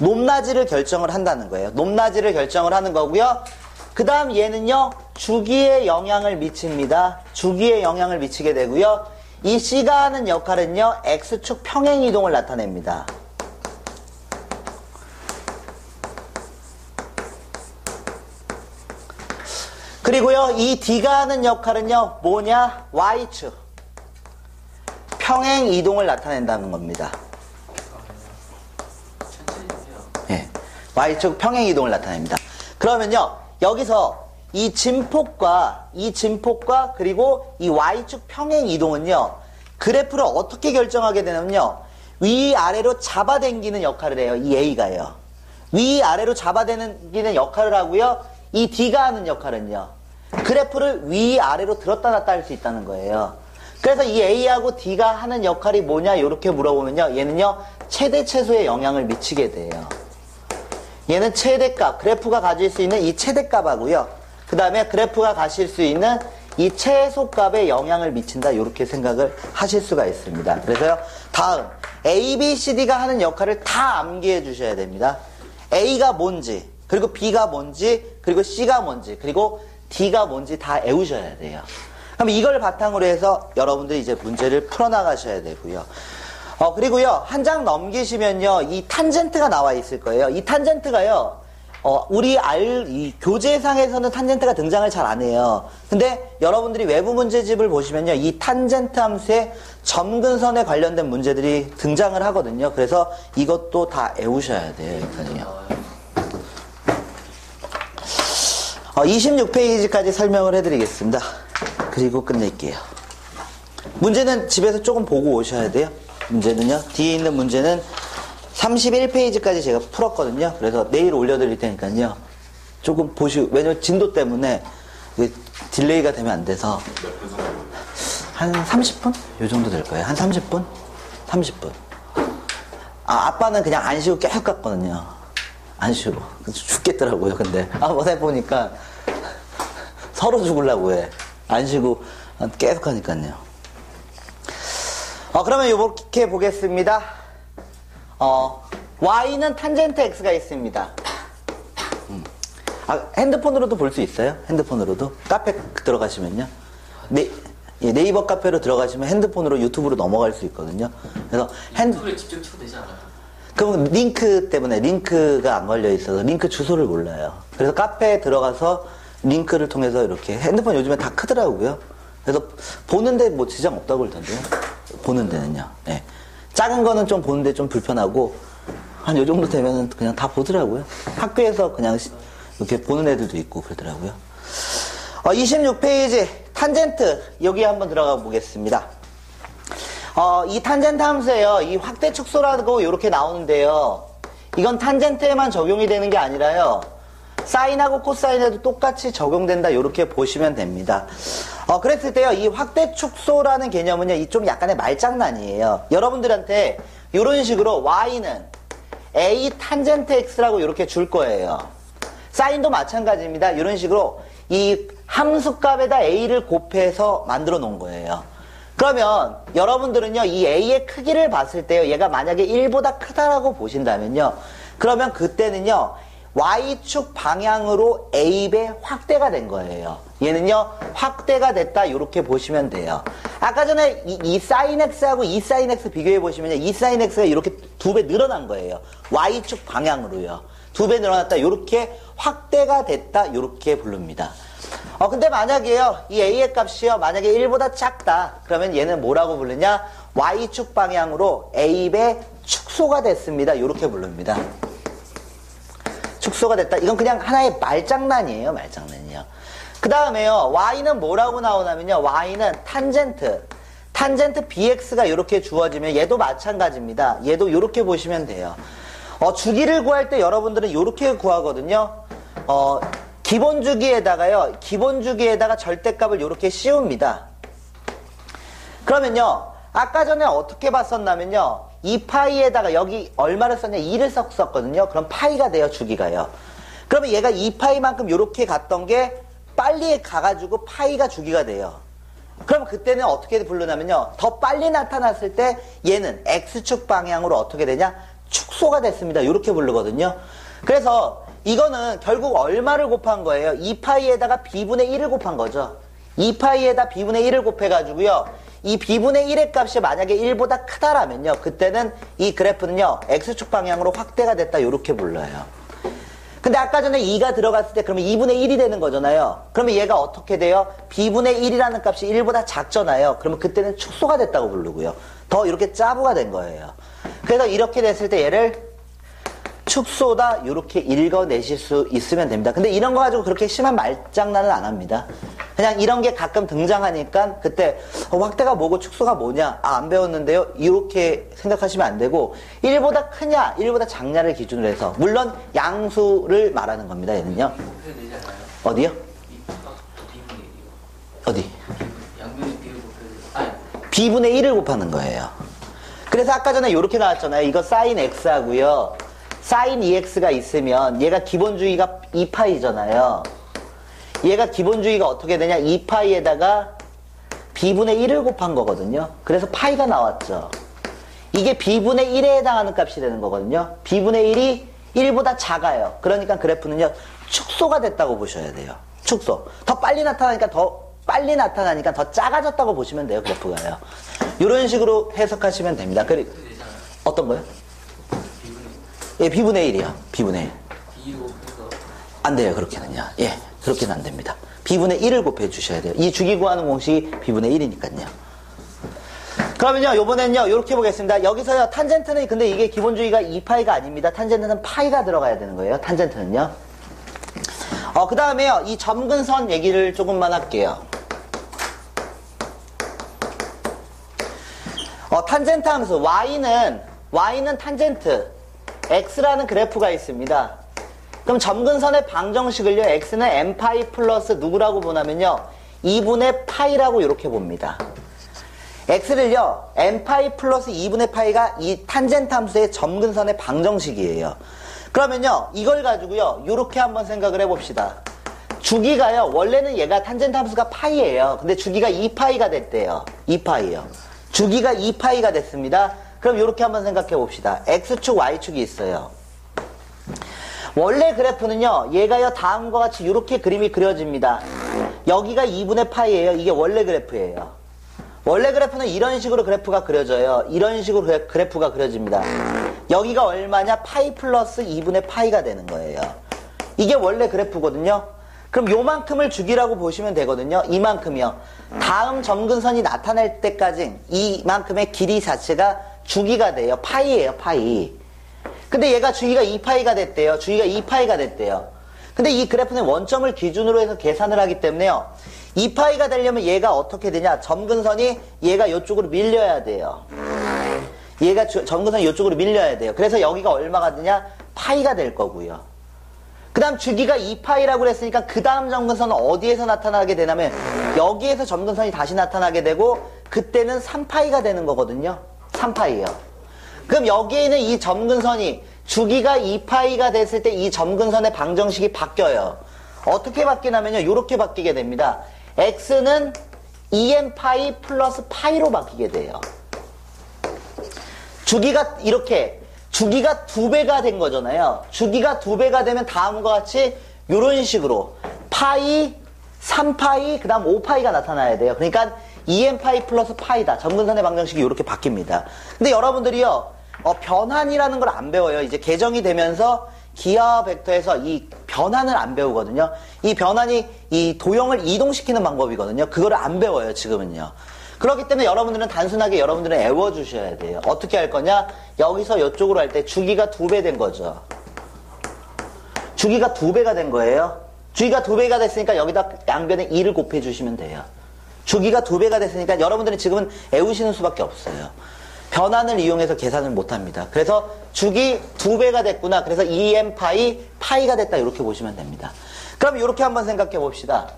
높낮이를 결정을 한다는 거예요. 높낮이를 결정을 하는 거고요. 그 다음 얘는요, 주기에 영향을 미칩니다. 주기에 영향을 미치게 되고요. 이 C가 하는 역할은요, X축 평행이동을 나타냅니다. 그리고요, 이 D가 하는 역할은요, 뭐냐? Y축 평행이동을 나타낸다는 겁니다. 예, Y축 평행이동을 나타냅니다. 그러면요, 여기서 이 진폭과 그리고 이 Y축 평행이동은요, 그래프를 어떻게 결정하게 되냐면요, 위아래로 잡아당기는 역할을 해요. 이 A가요. 위아래로 잡아당기는 역할을 하고요, 이 D가 하는 역할은요, 그래프를 위아래로 들었다 놨다 할 수 있다는 거예요. 그래서 이 A하고 D가 하는 역할이 뭐냐, 이렇게 물어보면요, 얘는요, 최대 최소의 영향을 미치게 돼요. 얘는 최대값, 그래프가 가질 수 있는 이 최대값하고요, 그 다음에 그래프가 가질 수 있는 이 최소값에 영향을 미친다, 이렇게 생각을 하실 수가 있습니다. 그래서요, 다음 A, B, C, D가 하는 역할을 다 암기해 주셔야 됩니다. A가 뭔지, 그리고 B가 뭔지, 그리고 C가 뭔지, 그리고 D가 뭔지 다 외우셔야 돼요. 그럼 이걸 바탕으로 해서 여러분들이 이제 문제를 풀어나가셔야 되고요. 그리고요, 한 장 넘기시면요, 이 탄젠트가 나와 있을 거예요. 이 탄젠트가요, 이 교재상에서는 탄젠트가 등장을 잘 안 해요. 근데 여러분들이 외부 문제집을 보시면요, 이 탄젠트 함수의 점근선에 관련된 문제들이 등장을 하거든요. 그래서 이것도 다 외우셔야 돼요, 일단은요. 26페이지까지 설명을 해드리겠습니다. 그리고 끝낼게요. 문제는 집에서 조금 보고 오셔야 돼요. 문제는요, 뒤에 있는 문제는 31페이지까지 제가 풀었거든요. 그래서 내일 올려드릴 테니까요, 조금 보시고, 왜냐면 진도 때문에 딜레이가 되면 안 돼서 한 30분? 요 정도 될 거예요. 한 30분? 30분. 아빠는 그냥 안 쉬고 계속 갔거든요. 안 쉬고. 죽겠더라고요. 근데 한번 해보니까 서로 죽으려고 해. 안 쉬고 계속 하니까요. 그러면 이렇게 보겠습니다. Y는 탄젠트 X가 있습니다. 핸드폰으로도 볼 수 있어요? 핸드폰으로도? 카페 들어가시면요. 네이버 카페로 들어가시면 핸드폰으로 유튜브로 넘어갈 수 있거든요. 그래서 유튜브를 직접 쳐도 되지 않아요? 그럼 링크 때문에 링크가 안 걸려 있어서 링크 주소를 몰라요. 그래서 카페에 들어가서 링크를 통해서 이렇게, 핸드폰 요즘에 다 크더라고요. 그래서 보는데 뭐 지장 없다고 그러던데요. 보는 데는요. 네. 작은 거는 좀 보는데 좀 불편하고, 한 요 정도 되면은 그냥 다 보더라고요. 학교에서 그냥 이렇게 보는 애들도 있고 그러더라고요. 26페이지 탄젠트, 여기 한번 들어가 보겠습니다. 이 탄젠트 함수에요, 이 확대 축소라고 이렇게 나오는데요, 이건 탄젠트에만 적용이 되는 게 아니라요. 사인하고 코사인에도 똑같이 적용된다. 이렇게 보시면 됩니다. 그랬을 때요. 이 확대 축소라는 개념은요. 이 좀 약간의 말장난이에요. 여러분들한테 이런 식으로 y는 a 탄젠트 x라고 이렇게 줄 거예요. 사인도 마찬가지입니다. 이런 식으로 이 함수값에다 a를 곱해서 만들어 놓은 거예요. 그러면 여러분들은요. 이 a의 크기를 봤을 때요. 얘가 만약에 1보다 크다라고 보신다면요. 그러면 그때는요. y축 방향으로 a배 확대가 된 거예요. 얘는요. 확대가 됐다 이렇게 보시면 돼요. 아까 전에 이 sin x하고 이 sin x 비교해 보시면요. 이 sin x가 이렇게 2배 늘어난 거예요. y축 방향으로요. 2배 늘어났다 이렇게 확대가 됐다 이렇게 부릅니다. 근데 만약에요. 이 a의 값이요. 만약에 1보다 작다. 그러면 얘는 뭐라고 부르냐? y축 방향으로 a배 축소가 됐습니다. 이렇게 부릅니다. 축소가 됐다. 이건 그냥 하나의 말장난이에요. 말장난이요. 그 다음에요. y는 뭐라고 나오냐면요. y는 탄젠트 bx가 이렇게 주어지면 얘도 마찬가지입니다. 얘도 이렇게 보시면 돼요. 주기를 구할 때 여러분들은 이렇게 구하거든요. 기본 주기에다가 절대값을 이렇게 씌웁니다. 그러면요. 아까 전에 어떻게 봤었냐면요. 이 파이에다가 여기 얼마를 썼냐? 2를 썼거든요. 그럼 파이가 돼요. 주기가요. 그러면 얘가 2파이만큼 이렇게 갔던 게 빨리 가가지고 파이가 주기가 돼요. 그럼 그때는 어떻게 부르냐면요. 더 빨리 나타났을 때 얘는 x축 방향으로 어떻게 되냐? 축소가 됐습니다. 이렇게 부르거든요. 그래서 이거는 결국 얼마를 곱한 거예요? 2파이에다가 b분의 1을 곱한 거죠. 2파이에다 b분의 1을 곱해가지고요. 이 b분의 1의 값이 만약에 1보다 크다라면요. 그때는 이 그래프는요. x축 방향으로 확대가 됐다. 이렇게 불러요. 근데 아까 전에 2가 들어갔을 때 그러면 2분의 1이 되는 거잖아요. 그러면 얘가 어떻게 돼요? b분의 1이라는 값이 1보다 작잖아요. 그러면 그때는 축소가 됐다고 부르고요. 더 이렇게 짜부가 된 거예요. 그래서 이렇게 됐을 때 얘를 축소다 이렇게 읽어내실 수 있으면 됩니다. 근데 이런 거 가지고 그렇게 심한 말장난은 안 합니다. 그냥 이런 게 가끔 등장하니까 그때 확대가 뭐고 축소가 뭐냐 안 배웠는데요. 이렇게 생각하시면 안 되고 1보다 크냐 1보다 작냐를 기준으로 해서 물론 양수를 말하는 겁니다. 얘는요. 되지 않아요? 어디요? b분의 1이요. 어디? 양변의 b를 곱해서 b분의 1을 곱하는 거예요. 그래서 아까 전에 이렇게 나왔잖아요. 이거 sin x하고요. sin 2x가 있으면 얘가 기본주의가 2파이잖아요. 얘가 기본주의가 어떻게 되냐? 2파이에다가 b분의 1을 곱한 거거든요. 그래서 파이가 나왔죠. 이게 b분의 1에 해당하는 값이 되는 거거든요. b분의 1이 1보다 작아요. 그러니까 그래프는요. 축소가 됐다고 보셔야 돼요. 축소. 더 빨리 나타나니까 더 작아졌다고 보시면 돼요. 그래프가요. 이런 식으로 해석하시면 됩니다. 그리고 어떤 거요? 예, b분의 1이요. b분의 1. b로 곱해서 안 돼요. 그렇게는요. 예, 그렇게는 안 됩니다. b분의 1을 곱해 주셔야 돼요. 이 주기 구하는 공식이 b분의 1이니까요. 그러면요, 요번엔요, 요렇게 보겠습니다. 여기서요, 탄젠트는 근데 이게 기본주의가 2파이가 아닙니다. 탄젠트는 파이가 들어가야 되는 거예요. 탄젠트는요. 그 다음에요, 이 점근선 얘기를 조금만 할게요. 탄젠트 함수, y는 탄젠트, x라는 그래프가 있습니다. 그럼 점근선의 방정식을요, x는 n파이 플러스 누구라고 보냐면요, 2분의 파이라고 이렇게 봅니다. x를요, n파이 플러스 2분의 파이가 이 탄젠트 함수의 점근선의 방정식이에요. 그러면요, 이걸 가지고요, 이렇게 한번 생각을 해봅시다. 주기가요, 원래는 얘가 탄젠트 함수가 파이예요. 근데 주기가 2파이가 됐대요. 2파이요. 주기가 2파이가 됐습니다. 그럼 이렇게 한번 생각해 봅시다. x축, y축이 있어요. 원래 그래프는요, 얘가요, 다음과 같이 이렇게 그림이 그려집니다. 여기가 2분의 파이예요. 이게 원래 그래프예요. 원래 그래프는 이런 식으로 그래프가 그려져요. 이런 식으로 그래프가 그려집니다. 여기가 얼마냐? 파이 플러스 2분의 파이가 되는 거예요. 이게 원래 그래프거든요. 그럼 요만큼을 주기라고 보시면 되거든요. 이만큼이요. 다음 점근선이 나타날 때까지 이만큼의 길이 자체가 주기가 돼요. 파이예요, 파이. 근데 얘가 주기가 2파이가 됐대요. 주기가 2파이가 됐대요. 근데 이 그래프는 원점을 기준으로 해서 계산을 하기 때문에요. 2파이가 되려면 얘가 어떻게 되냐? 점근선이 얘가 이쪽으로 밀려야 돼요. 얘가 점근선이 이쪽으로 밀려야 돼요. 그래서 여기가 얼마가 되냐? 파이가 될 거고요. 그 다음 주기가 2파이라고 그랬으니까 그 다음 점근선은 어디에서 나타나게 되냐면 여기에서 점근선이 다시 나타나게 되고 그때는 3파이가 되는 거거든요. 3파이요. 그럼 여기에 있는 이 점근선이 주기가 2파이가 됐을 때 이 점근선의 방정식이 바뀌어요. 어떻게 바뀌냐면요. 이렇게 바뀌게 됩니다. x는 2n파이 플러스 파이로 바뀌게 돼요. 주기가 이렇게 주기가 2배가 된 거잖아요. 주기가 2배가 되면 다음과 같이 이런 식으로 파이, 3파이, 그 다음 5파이가 나타나야 돼요. 그러니까 2n파이 플러스 파이다. 점근선의 방정식이 이렇게 바뀝니다. 근데 여러분들이요, 변환이라는 걸 안 배워요. 이제 개정이 되면서 기하 벡터에서 이 변환을 안 배우거든요. 이 변환이 이 도형을 이동시키는 방법이거든요. 그거를 안 배워요, 지금은요. 그렇기 때문에 여러분들은 단순하게 여러분들은 외워주셔야 돼요. 어떻게 할 거냐? 여기서 이쪽으로 할 때 주기가 2배 된 거죠. 주기가 2배가 된 거예요. 주기가 2배가 됐으니까 여기다 양변에 2를 곱해주시면 돼요. 주기가 2배가 됐으니까 여러분들은 지금은 외우시는 수밖에 없어요. 변환을 이용해서 계산을 못합니다. 그래서 주기 2배가 됐구나. 그래서 2n파이, 파이가 됐다. 이렇게 보시면 됩니다. 그럼 이렇게 한번 생각해 봅시다.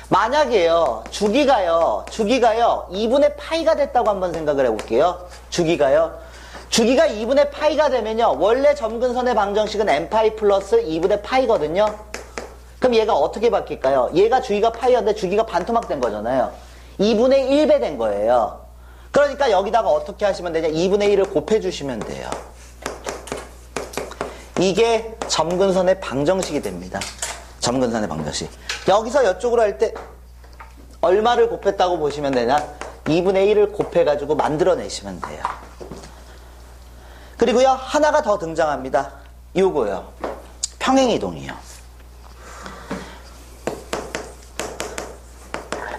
만약에요, 주기가요, 2분의 파이가 됐다고 한번 생각을 해볼게요. 주기가 2분의 파이가 되면요, 원래 점근선의 방정식은 n파이 플러스 2분의 파이거든요. 그럼 얘가 어떻게 바뀔까요? 얘가 주기가 파이였는데 주기가 반토막 된 거잖아요. 2분의 1배 된 거예요. 그러니까 여기다가 어떻게 하시면 되냐? 2분의 1을 곱해주시면 돼요. 이게 점근선의 방정식이 됩니다. 점근선의 방정식. 여기서 이쪽으로 할 때 얼마를 곱했다고 보시면 되냐? 2분의 1을 곱해가지고 만들어내시면 돼요. 그리고요, 하나가 더 등장합니다. 요거요. 평행이동이요.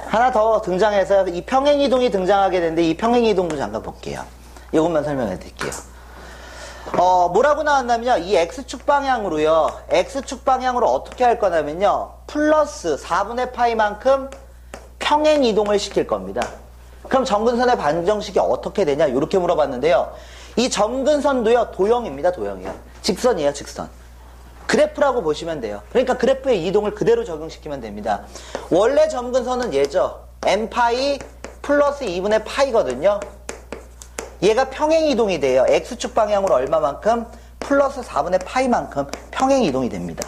하나 더 등장해서 이 평행이동이 등장하게 되는데 이 평행이동도 잠깐 볼게요. 이것만 설명해 드릴게요. 뭐라고 나왔냐면요. 이 X축 방향으로요. X축 방향으로 어떻게 할 거냐면요. 플러스 4분의 파이만큼 평행이동을 시킬 겁니다. 그럼 점근선의 방정식이 어떻게 되냐? 이렇게 물어봤는데요. 이 점근선도요. 도형입니다. 도형이요. 직선이에요. 직선. 그래프라고 보시면 돼요. 그러니까 그래프의 이동을 그대로 적용시키면 됩니다. 원래 점근선은 얘죠. n파이 플러스 2분의 파이거든요. 얘가 평행이동이 돼요. x축 방향으로 얼마만큼? 플러스 4분의 파이만큼 평행이동이 됩니다.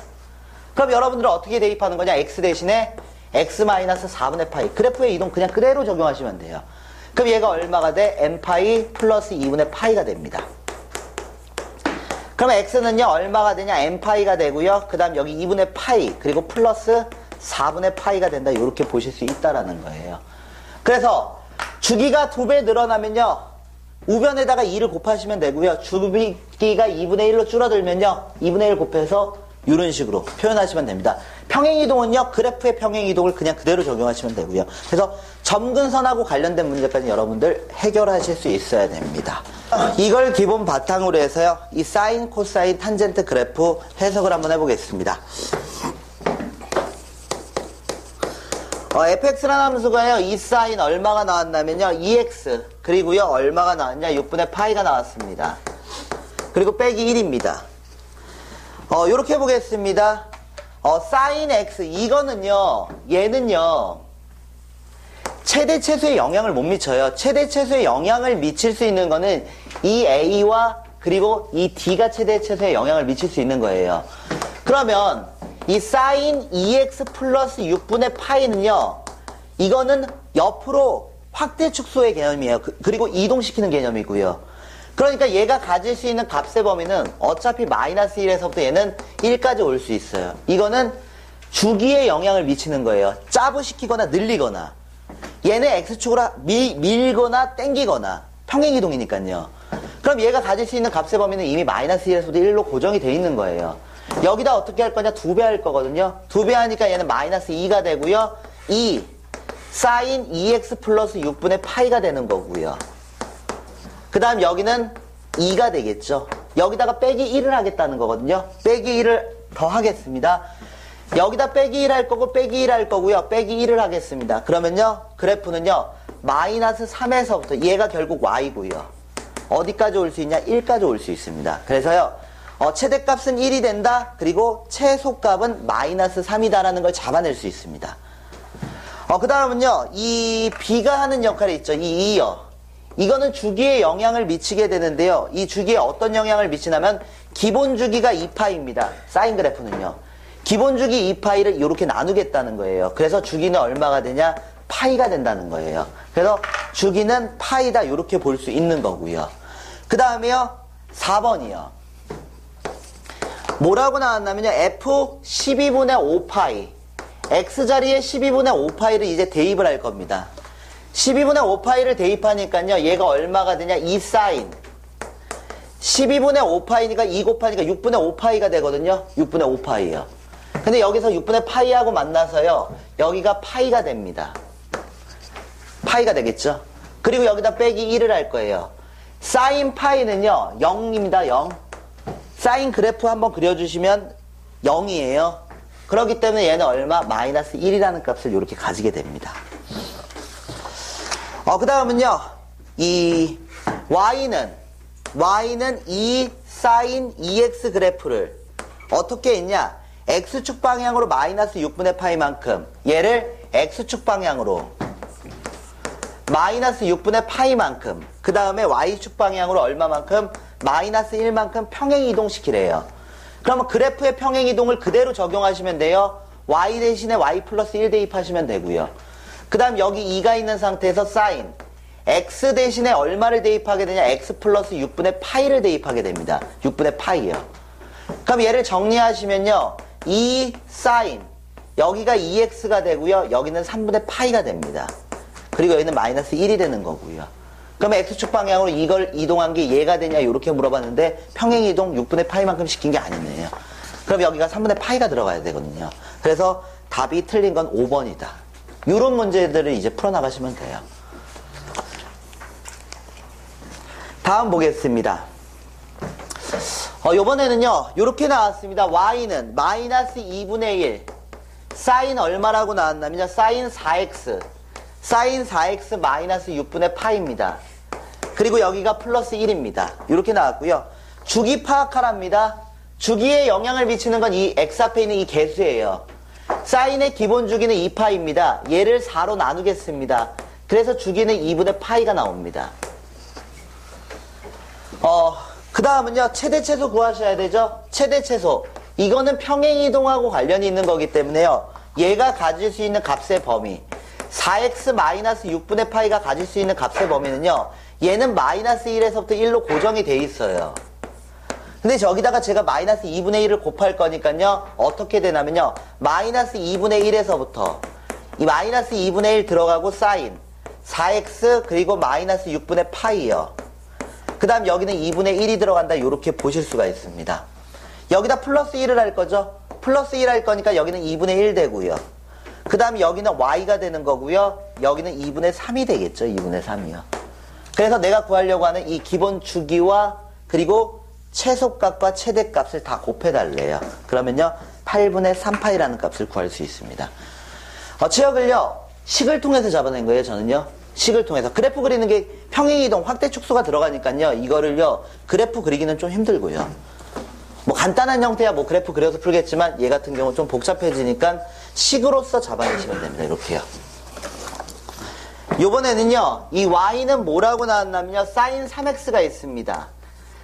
그럼 여러분들은 어떻게 대입하는 거냐? x 대신에 x 마이너스 4분의 파이. 그래프의 이동 그냥 그대로 적용하시면 돼요. 그럼 얘가 얼마가 돼? n파이 플러스 2분의 파이가 됩니다. 그럼 x는요 얼마가 되냐? n파이가 되고요. 그 다음 여기 2분의 파이 그리고 플러스 4분의 파이가 된다. 이렇게 보실 수 있다라는 거예요. 그래서 주기가 2배 늘어나면요 우변에다가 2를 곱하시면 되고요. 주기가 2분의 1로 줄어들면요 2분의 1 곱해서 이런 식으로 표현하시면 됩니다. 평행이동은요 그래프의 평행이동을 그냥 그대로 적용하시면 되고요. 그래서 점근선하고 관련된 문제까지 여러분들 해결하실 수 있어야 됩니다. 이걸 기본 바탕으로 해서요 이 사인, 코사인, 탄젠트 그래프 해석을 한번 해보겠습니다. fx라는 함수가요 이 사인 얼마가 나왔냐면요 2x 그리고요 얼마가 나왔냐 6분의 파이가 나왔습니다. 그리고 빼기 1입니다. 요렇게 해보겠습니다. 사인 x 이거는요 얘는요 최대 최소의 영향을 못 미쳐요. 최대 최소의 영향을 미칠 수 있는 거는 이 a와 그리고 이 d가 최대 최소의 영향을 미칠 수 있는 거예요. 그러면 이 사인 2x 플러스 6분의 파이는요 이거는 옆으로 확대 축소의 개념이에요. 그리고 이동시키는 개념이고요. 그러니까 얘가 가질 수 있는 값의 범위는 어차피 마이너스 1에서부터 얘는 1까지 올 수 있어요. 이거는 주기에 영향을 미치는 거예요. 짜부시키거나 늘리거나 얘는 x축으로 밀거나 땡기거나 평행이동이니까요. 그럼 얘가 가질 수 있는 값의 범위는 이미 마이너스 1에서부터 1로 고정이 돼 있는 거예요. 여기다 어떻게 할 거냐? 2배 할 거거든요. 2배 하니까 얘는 마이너스 2가 되고요. 2 사인 2x 플러스 6분의 파이가 되는 거고요. 그 다음 여기는 2가 되겠죠. 여기다가 빼기 1을 하겠다는 거거든요. 빼기 1을 더 하겠습니다. 여기다 빼기 1 할 거고 빼기 1 할 거고요. 빼기 1을 하겠습니다. 그러면요 그래프는요 마이너스 3에서부터 얘가 결국 y고요. 어디까지 올 수 있냐? 1까지 올 수 있습니다. 그래서요 최대값은 1이 된다. 그리고 최소값은 마이너스 3이다라는 걸 잡아낼 수 있습니다. 그 다음은요, 이 B가 하는 역할이 있죠. 이 2요. 이거는 주기에 영향을 미치게 되는데요. 이 주기에 어떤 영향을 미치냐면, 기본 주기가 2파입니다. 사인 그래프는요. 기본 주기 2파이를 이렇게 나누겠다는 거예요. 그래서 주기는 얼마가 되냐? 파이가 된다는 거예요. 그래서 주기는 파이다. 이렇게 볼 수 있는 거고요. 그 다음에요, 4번이요. 뭐라고 나왔냐면요. F 12분의 5파이. X자리에 12분의 5파이를 이제 대입을 할 겁니다. 12분의 5파이를 대입하니까요. 얘가 얼마가 되냐? 2사인. 12분의 5파이니까 2 곱하니까 6분의 5파이가 되거든요. 6분의 5파이요. 근데 여기서 6분의 파이하고 만나서요. 여기가 파이가 됩니다. 파이가 되겠죠. 그리고 여기다 빼기 1을 할 거예요. 사인 파이는요. 0입니다. 0. 사인 그래프 한번 그려주시면 0이에요. 그렇기 때문에 얘는 얼마? 마이너스 1이라는 값을 이렇게 가지게 됩니다. 그 다음은요. 이 Y는 2 사인 2x 그래프를 어떻게 했냐? X축 방향으로 마이너스 6분의 파이만큼 얘를 X축 방향으로 마이너스 6분의 파이만큼 그 다음에 Y축 방향으로 얼마만큼? 마이너스 1만큼 평행 이동시키래요. 그러면 그래프의 평행 이동을 그대로 적용하시면 돼요. Y 대신에 Y 플러스 1 대입하시면 되고요. 그 다음 여기 2가 있는 상태에서 사인 X 대신에 얼마를 대입하게 되냐? X 플러스 6분의 파이를 대입하게 됩니다. 6분의 파이요. 그럼 얘를 정리하시면요. 2 사인 여기가 2X가 되고요. 여기는 3분의 파이가 됩니다. 그리고 여기는 마이너스 1이 되는 거고요. 그러면 X축 방향으로 이걸 이동한 게 얘가 되냐 이렇게 물어봤는데 평행 이동 6분의 파이만큼 시킨 게 아니네요. 그럼 여기가 3분의 파이가 들어가야 되거든요. 그래서 답이 틀린 건 5번이다. 이런 문제들을 이제 풀어나가시면 돼요. 다음 보겠습니다. 요번에는요 이렇게 나왔습니다. Y는 마이너스 2분의 1 사인 얼마라고 나왔냐면요. 사인 4X 사인 4X 마이너스 6분의 파이입니다. 그리고 여기가 플러스 1입니다. 이렇게 나왔고요. 주기 파악하랍니다. 주기에 영향을 미치는 건 이 X 앞에 있는 이 개수예요. 사인의 기본 주기는 2파입니다. 얘를 4로 나누겠습니다. 그래서 주기는 2분의 파이가 나옵니다. 그 다음은요. 최대최소 구하셔야 되죠. 최대최소. 이거는 평행이동하고 관련이 있는 거기 때문에요. 얘가 가질 수 있는 값의 범위 4x 마이너스 6분의 파이가 가질 수 있는 값의 범위는요. 얘는 마이너스 1에서부터 1로 고정이 돼 있어요. 근데 저기다가 제가 마이너스 2분의 1을 곱할 거니까요. 어떻게 되냐면요. 마이너스 2분의 1에서부터 이 마이너스 2분의 1 들어가고 사인 4x 그리고 마이너스 6분의 파이요. 그 다음 여기는 2분의 1이 들어간다. 이렇게 보실 수가 있습니다. 여기다 플러스 1을 할 거죠. 플러스 1 할 거니까 여기는 2분의 1 되고요. 그 다음에 여기는 y가 되는 거고요. 여기는 2분의 3이 되겠죠. 2분의 3이요. 그래서 내가 구하려고 하는 이 기본 주기와 그리고 최소값과 최대값을 다 곱해달래요. 그러면요. 8분의 3파이라는 값을 구할 수 있습니다. 최역을요. 식을 통해서 잡아낸 거예요. 저는요. 식을 통해서. 그래프 그리는 게 평행이동 확대 축소가 들어가니까요. 이거를요. 그래프 그리기는 좀 힘들고요. 뭐 간단한 형태야 뭐 그래프 그려서 풀겠지만 얘 같은 경우 좀 복잡해지니까 식으로서 잡아내시면 됩니다. 이렇게요. 요번에는요. 이 y는 뭐라고 나왔냐면요. 사인 3x가 있습니다.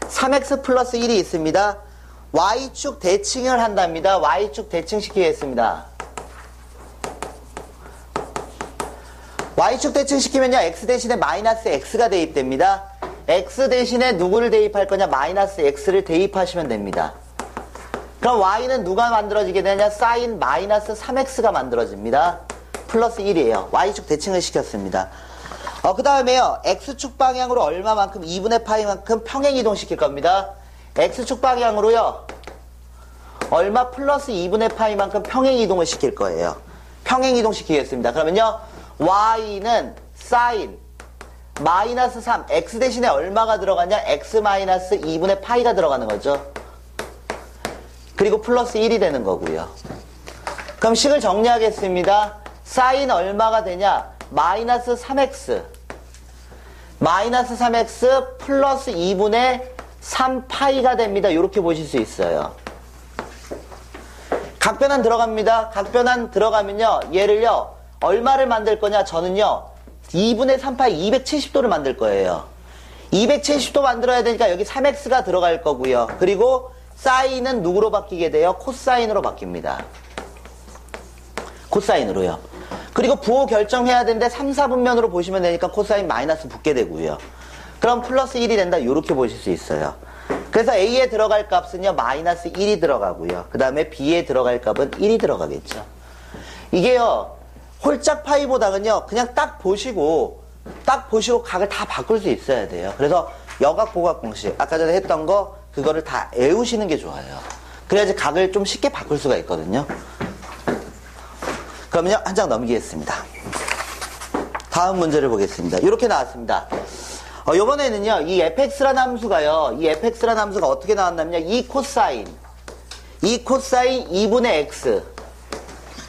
3x 플러스 1이 있습니다. y축 대칭을 한답니다. y축 대칭시키겠습니다. y축 대칭시키면요. x 대신에 마이너스 x가 대입됩니다. x 대신에 누구를 대입할 거냐? 마이너스 x를 대입하시면 됩니다. 그럼 y는 누가 만들어지게 되냐? 사인 마이너스 3x가 만들어집니다. 플러스 1이에요. y축 대칭을 시켰습니다. 그 다음에요. x축 방향으로 얼마만큼? 2분의 파이만큼 평행 이동시킬 겁니다. x축 방향으로요. 얼마 플러스 2분의 파이만큼 평행 이동을 시킬 거예요. 평행 이동시키겠습니다. 그러면요. y는 사인 마이너스 3 x 대신에 얼마가 들어가냐? x 마이너스 2분의 파이가 들어가는 거죠. 그리고 플러스 1이 되는 거고요. 그럼 식을 정리하겠습니다. 사인 얼마가 되냐? 마이너스 3x 마이너스 3x 플러스 2분의 3파이가 됩니다. 이렇게 보실 수 있어요. 각변환 들어갑니다. 각변환 들어가면요. 얘를요. 얼마를 만들 거냐? 저는요. 2분의 3파이 270도를 만들 거예요. 270도 만들어야 되니까 여기 3x가 들어갈 거고요. 그리고 사인은 누구로 바뀌게 돼요? 코사인으로 바뀝니다. 코사인으로요. 그리고 부호 결정해야 되는데 3, 4분면으로 보시면 되니까 코사인 마이너스 붙게 되고요. 그럼 플러스 1이 된다. 이렇게 보실 수 있어요. 그래서 A에 들어갈 값은요. 마이너스 1이 들어가고요. 그 다음에 B에 들어갈 값은 1이 들어가겠죠. 이게요. 홀짝 파이보다는요. 그냥 딱 보시고 각을 다 바꿀 수 있어야 돼요. 그래서 여각 보각 공식 아까 전에 했던 거 그거를 다 외우시는 게 좋아요. 그래야지 각을 좀 쉽게 바꿀 수가 있거든요. 그러면요. 한 장 넘기겠습니다. 다음 문제를 보겠습니다. 이렇게 나왔습니다. 요번에는요. 이 fx라는 함수가요. 이 fx라는 함수가 어떻게 나왔냐면요. 이 코사인 2분의 x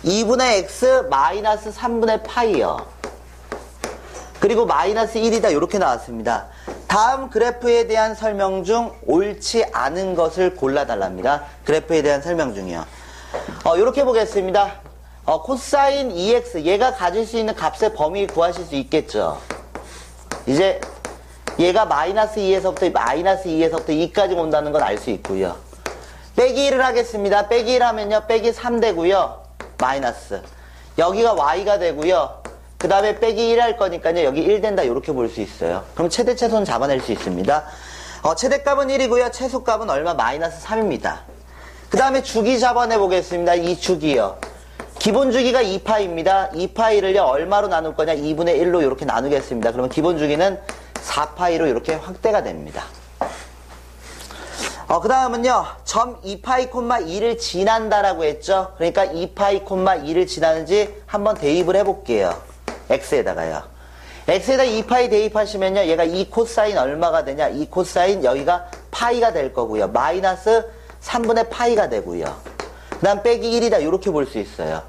2분의 x 마이너스 3분의 파이요. 그리고 마이너스 1이다. 이렇게 나왔습니다. 다음 그래프에 대한 설명 중 옳지 않은 것을 골라달랍니다. 그래프에 대한 설명 중이요. 이렇게 보겠습니다. 코사인 2x 얘가 가질 수 있는 값의 범위 구하실 수 있겠죠. 이제 얘가 마이너스 2에서부터 2까지 온다는 건 알 수 있고요. 빼기 1을 하겠습니다. 빼기 1 하면요. 빼기 3 되고요. 마이너스. 여기가 y가 되고요. 그 다음에 빼기 1 할 거니까요. 여기 1 된다. 이렇게 볼 수 있어요. 그럼 최대 최소는 잡아낼 수 있습니다. 최대값은 1이고요. 최소값은 얼마? 마이너스 3입니다. 그 다음에 주기 잡아내 보겠습니다. 이 주기요. 기본 주기가 2파이입니다. 2파이를요. 얼마로 나눌 거냐? 2분의 1로 이렇게 나누겠습니다. 그러면 기본 주기는 4파이로 이렇게 확대가 됩니다. 그 다음은요. 점 2파이, 2를 지난다라고 했죠. 그러니까 2파이, 2를 지나는지 한번 대입을 해볼게요. x에다가요. x에다 2파이 대입하시면요. 얘가 2 코사인 얼마가 되냐? 2 코사인 여기가 파이가 될 거고요. 마이너스 3분의 파이가 되고요. 그 다음 빼기 1이다. 이렇게 볼 수 있어요.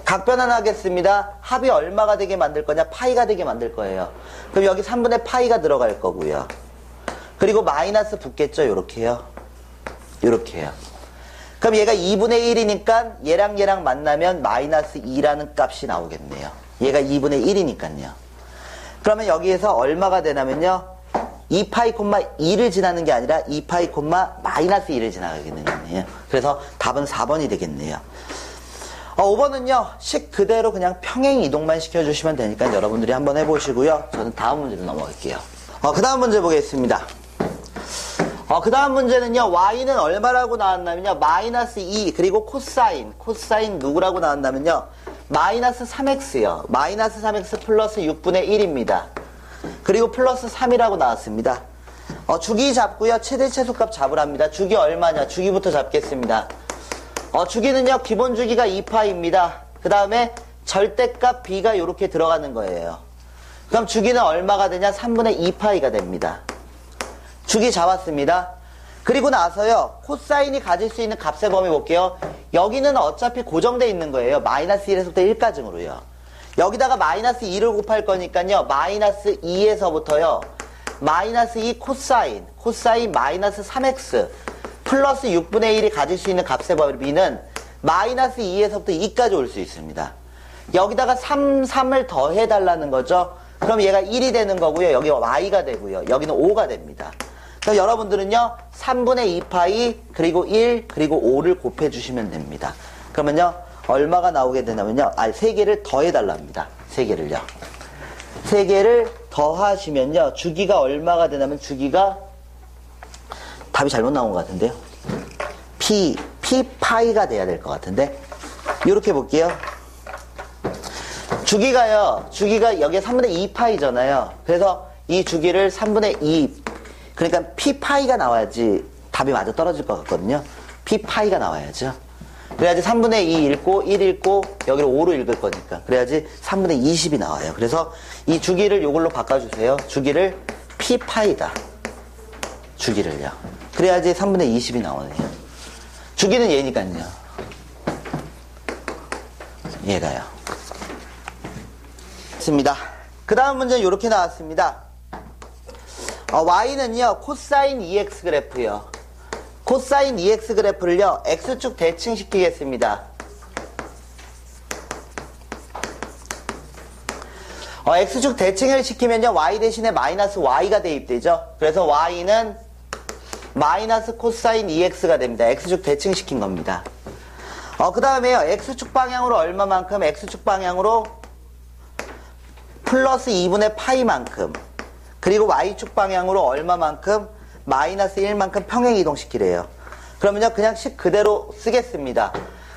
각변환 하겠습니다. 합이 얼마가 되게 만들 거냐? 파이가 되게 만들 거예요. 그럼 여기 3분의 파이가 들어갈 거고요. 그리고 마이너스 붙겠죠? 요렇게요. 요렇게요. 그럼 얘가 2분의 1이니까 얘랑 만나면 마이너스 2라는 값이 나오겠네요. 얘가 2분의 1이니까요. 그러면 여기에서 얼마가 되냐면요. 2파이, 2를 지나는 게 아니라 2파이, 마이너스 2를 지나가겠네요. 그래서 답은 4번이 되겠네요. 5번은요. 식 그대로 그냥 평행 이동만 시켜주시면 되니까 여러분들이 한번 해보시고요. 저는 다음 문제로 넘어갈게요. 그 다음 문제 보겠습니다. 그 다음 문제는요. y는 얼마라고 나왔냐면요. 마이너스 2 그리고 코사인 누구라고 나왔냐면요. 마이너스 3x요. 마이너스 3x 플러스 6분의 1입니다. 그리고 플러스 3이라고 나왔습니다. 주기 잡고요. 최대 최소값 잡으랍니다. 주기 얼마냐? 주기부터 잡겠습니다. 주기는요. 기본 주기가 2파입니다. 그 다음에 절대값 b가 이렇게 들어가는 거예요. 그럼 주기는 얼마가 되냐? 3분의 2파이가 됩니다. 주기 잡았습니다. 그리고 나서요. 코사인이 가질 수 있는 값의 범위 볼게요. 여기는 어차피 고정되어 있는 거예요. 마이너스 1에서부터 1까지로요. 여기다가 마이너스 2를 곱할 거니까요. 마이너스 2에서부터요. 마이너스 2 코사인 마이너스 3x 플러스 6분의 1이 가질 수 있는 값의 범위는 마이너스 2에서부터 2까지 올 수 있습니다. 여기다가 3을 더해달라는 거죠. 그럼 얘가 1이 되는 거고요. 여기 y가 되고요. 여기는 5가 됩니다. 그럼 여러분들은요. 3분의 2파이 그리고 1 그리고 5를 곱해주시면 됩니다. 그러면요. 얼마가 나오게 되냐면요. 3개를 더해달랍니다. 3개를요. 3개를 더하시면요. 주기가 얼마가 되냐면 주기가 답이 잘못 나온 것 같은데요. P파이가 돼야 될 것 같은데. 이렇게 볼게요. 주기가 여기에 3분의 2파이잖아요. 그래서 이 주기를 3분의 2, 그러니까 P파이가 나와야지 답이 맞아 떨어질 것 같거든요. P파이가 나와야죠. 그래야지 3분의 2 읽고 1 읽고 여기를 5로 읽을 거니까. 그래야지 3분의 20이 나와요. 그래서 이 주기를 이걸로 바꿔주세요. 주기를 P파이다. 주기를요. 그래야지 3분의 20이 나오네요. 주기는 얘니까요. 얘가요. 습니다. 그 다음 문제는 이렇게 나왔습니다. y는요, 코사인 2x 그래프요. 코사인 2x 그래프를요, x축 대칭시키겠습니다. x축 대칭을 시키면요, y 대신에 마이너스 y가 대입되죠. 그래서 y는 마이너스 코사인 2x가 됩니다. x축 대칭시킨 겁니다. 그 다음에요, x축 방향으로 얼마만큼? x축 방향으로 플러스 2분의 파이만큼. 그리고 y축 방향으로 얼마만큼? 마이너스 1만큼 평행 이동시키래요. 그러면요, 그냥 식 그대로 쓰겠습니다.